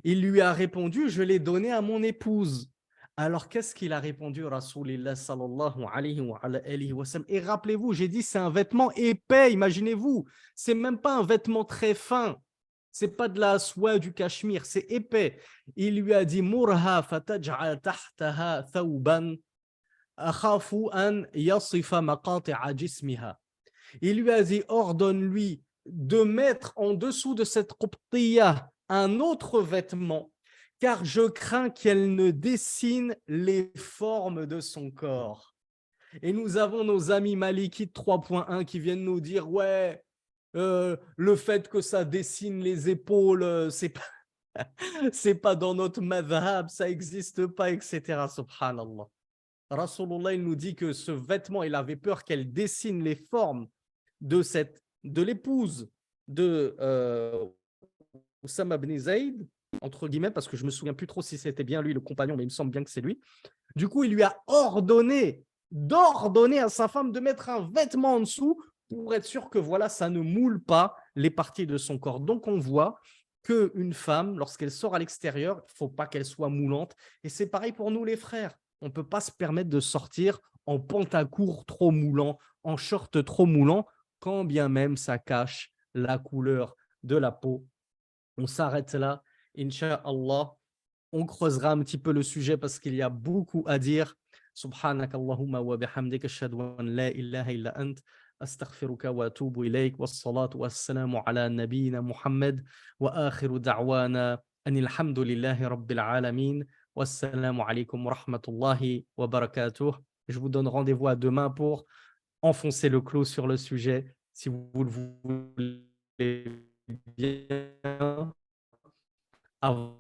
A: Il lui a répondu, je l'ai donnée à mon épouse. Alors, qu'est-ce qu'il a répondu, Rasulullah sallallahu alayhi wa sallam? Et rappelez-vous, j'ai dit, c'est un vêtement épais, imaginez-vous. C'est même pas un vêtement très fin. C'est pas de la soie, du cachemire, c'est épais. Il lui a dit, Murha fataj'al tahtaha thawban akhafu an yasifa maqati'a jismiha. Il lui a dit, ordonne-lui de mettre en dessous de cette qubtiyya un autre vêtement, car je crains qu'elle ne dessine les formes de son corps. Et nous avons nos amis Malikites 3.1 qui viennent nous dire, ouais, le fait que ça dessine les épaules, c'est pas dans notre madhab, ça n'existe pas, etc. Subhanallah. Rasulullah, il nous dit que ce vêtement, il avait peur qu'elle dessine les formes de l'épouse de Oussama ibn Zayd, entre guillemets, parce que je me souviens plus trop si c'était bien lui le compagnon, mais il me semble bien que c'est lui. Du coup, il lui a d'ordonner à sa femme de mettre un vêtement en dessous pour être sûr que voilà, ça ne moule pas les parties de son corps. Donc, on voit qu'une femme, lorsqu'elle sort à l'extérieur, il ne faut pas qu'elle soit moulante. Et c'est pareil pour nous, les frères. On ne peut pas se permettre de sortir en pantacourt trop moulant, en short trop moulant, quand bien même ça cache la couleur de la peau. On s'arrête là, Inch'Allah. On creusera un petit peu le sujet parce qu'il y a beaucoup à dire. سبحانك اللهم وبحمدك أشهد أن لا إله إلا أنت أستغفرك وأتوب إليك والصلاة والسلام على نبينا محمد وآخر دعوانا أن الحمد لله رب العالمين والسلام عليكم ورحمة الله وبركاته. Je vous donne rendez-vous à demain pour enfoncer le clou sur le sujet si vous le voulez bien. Au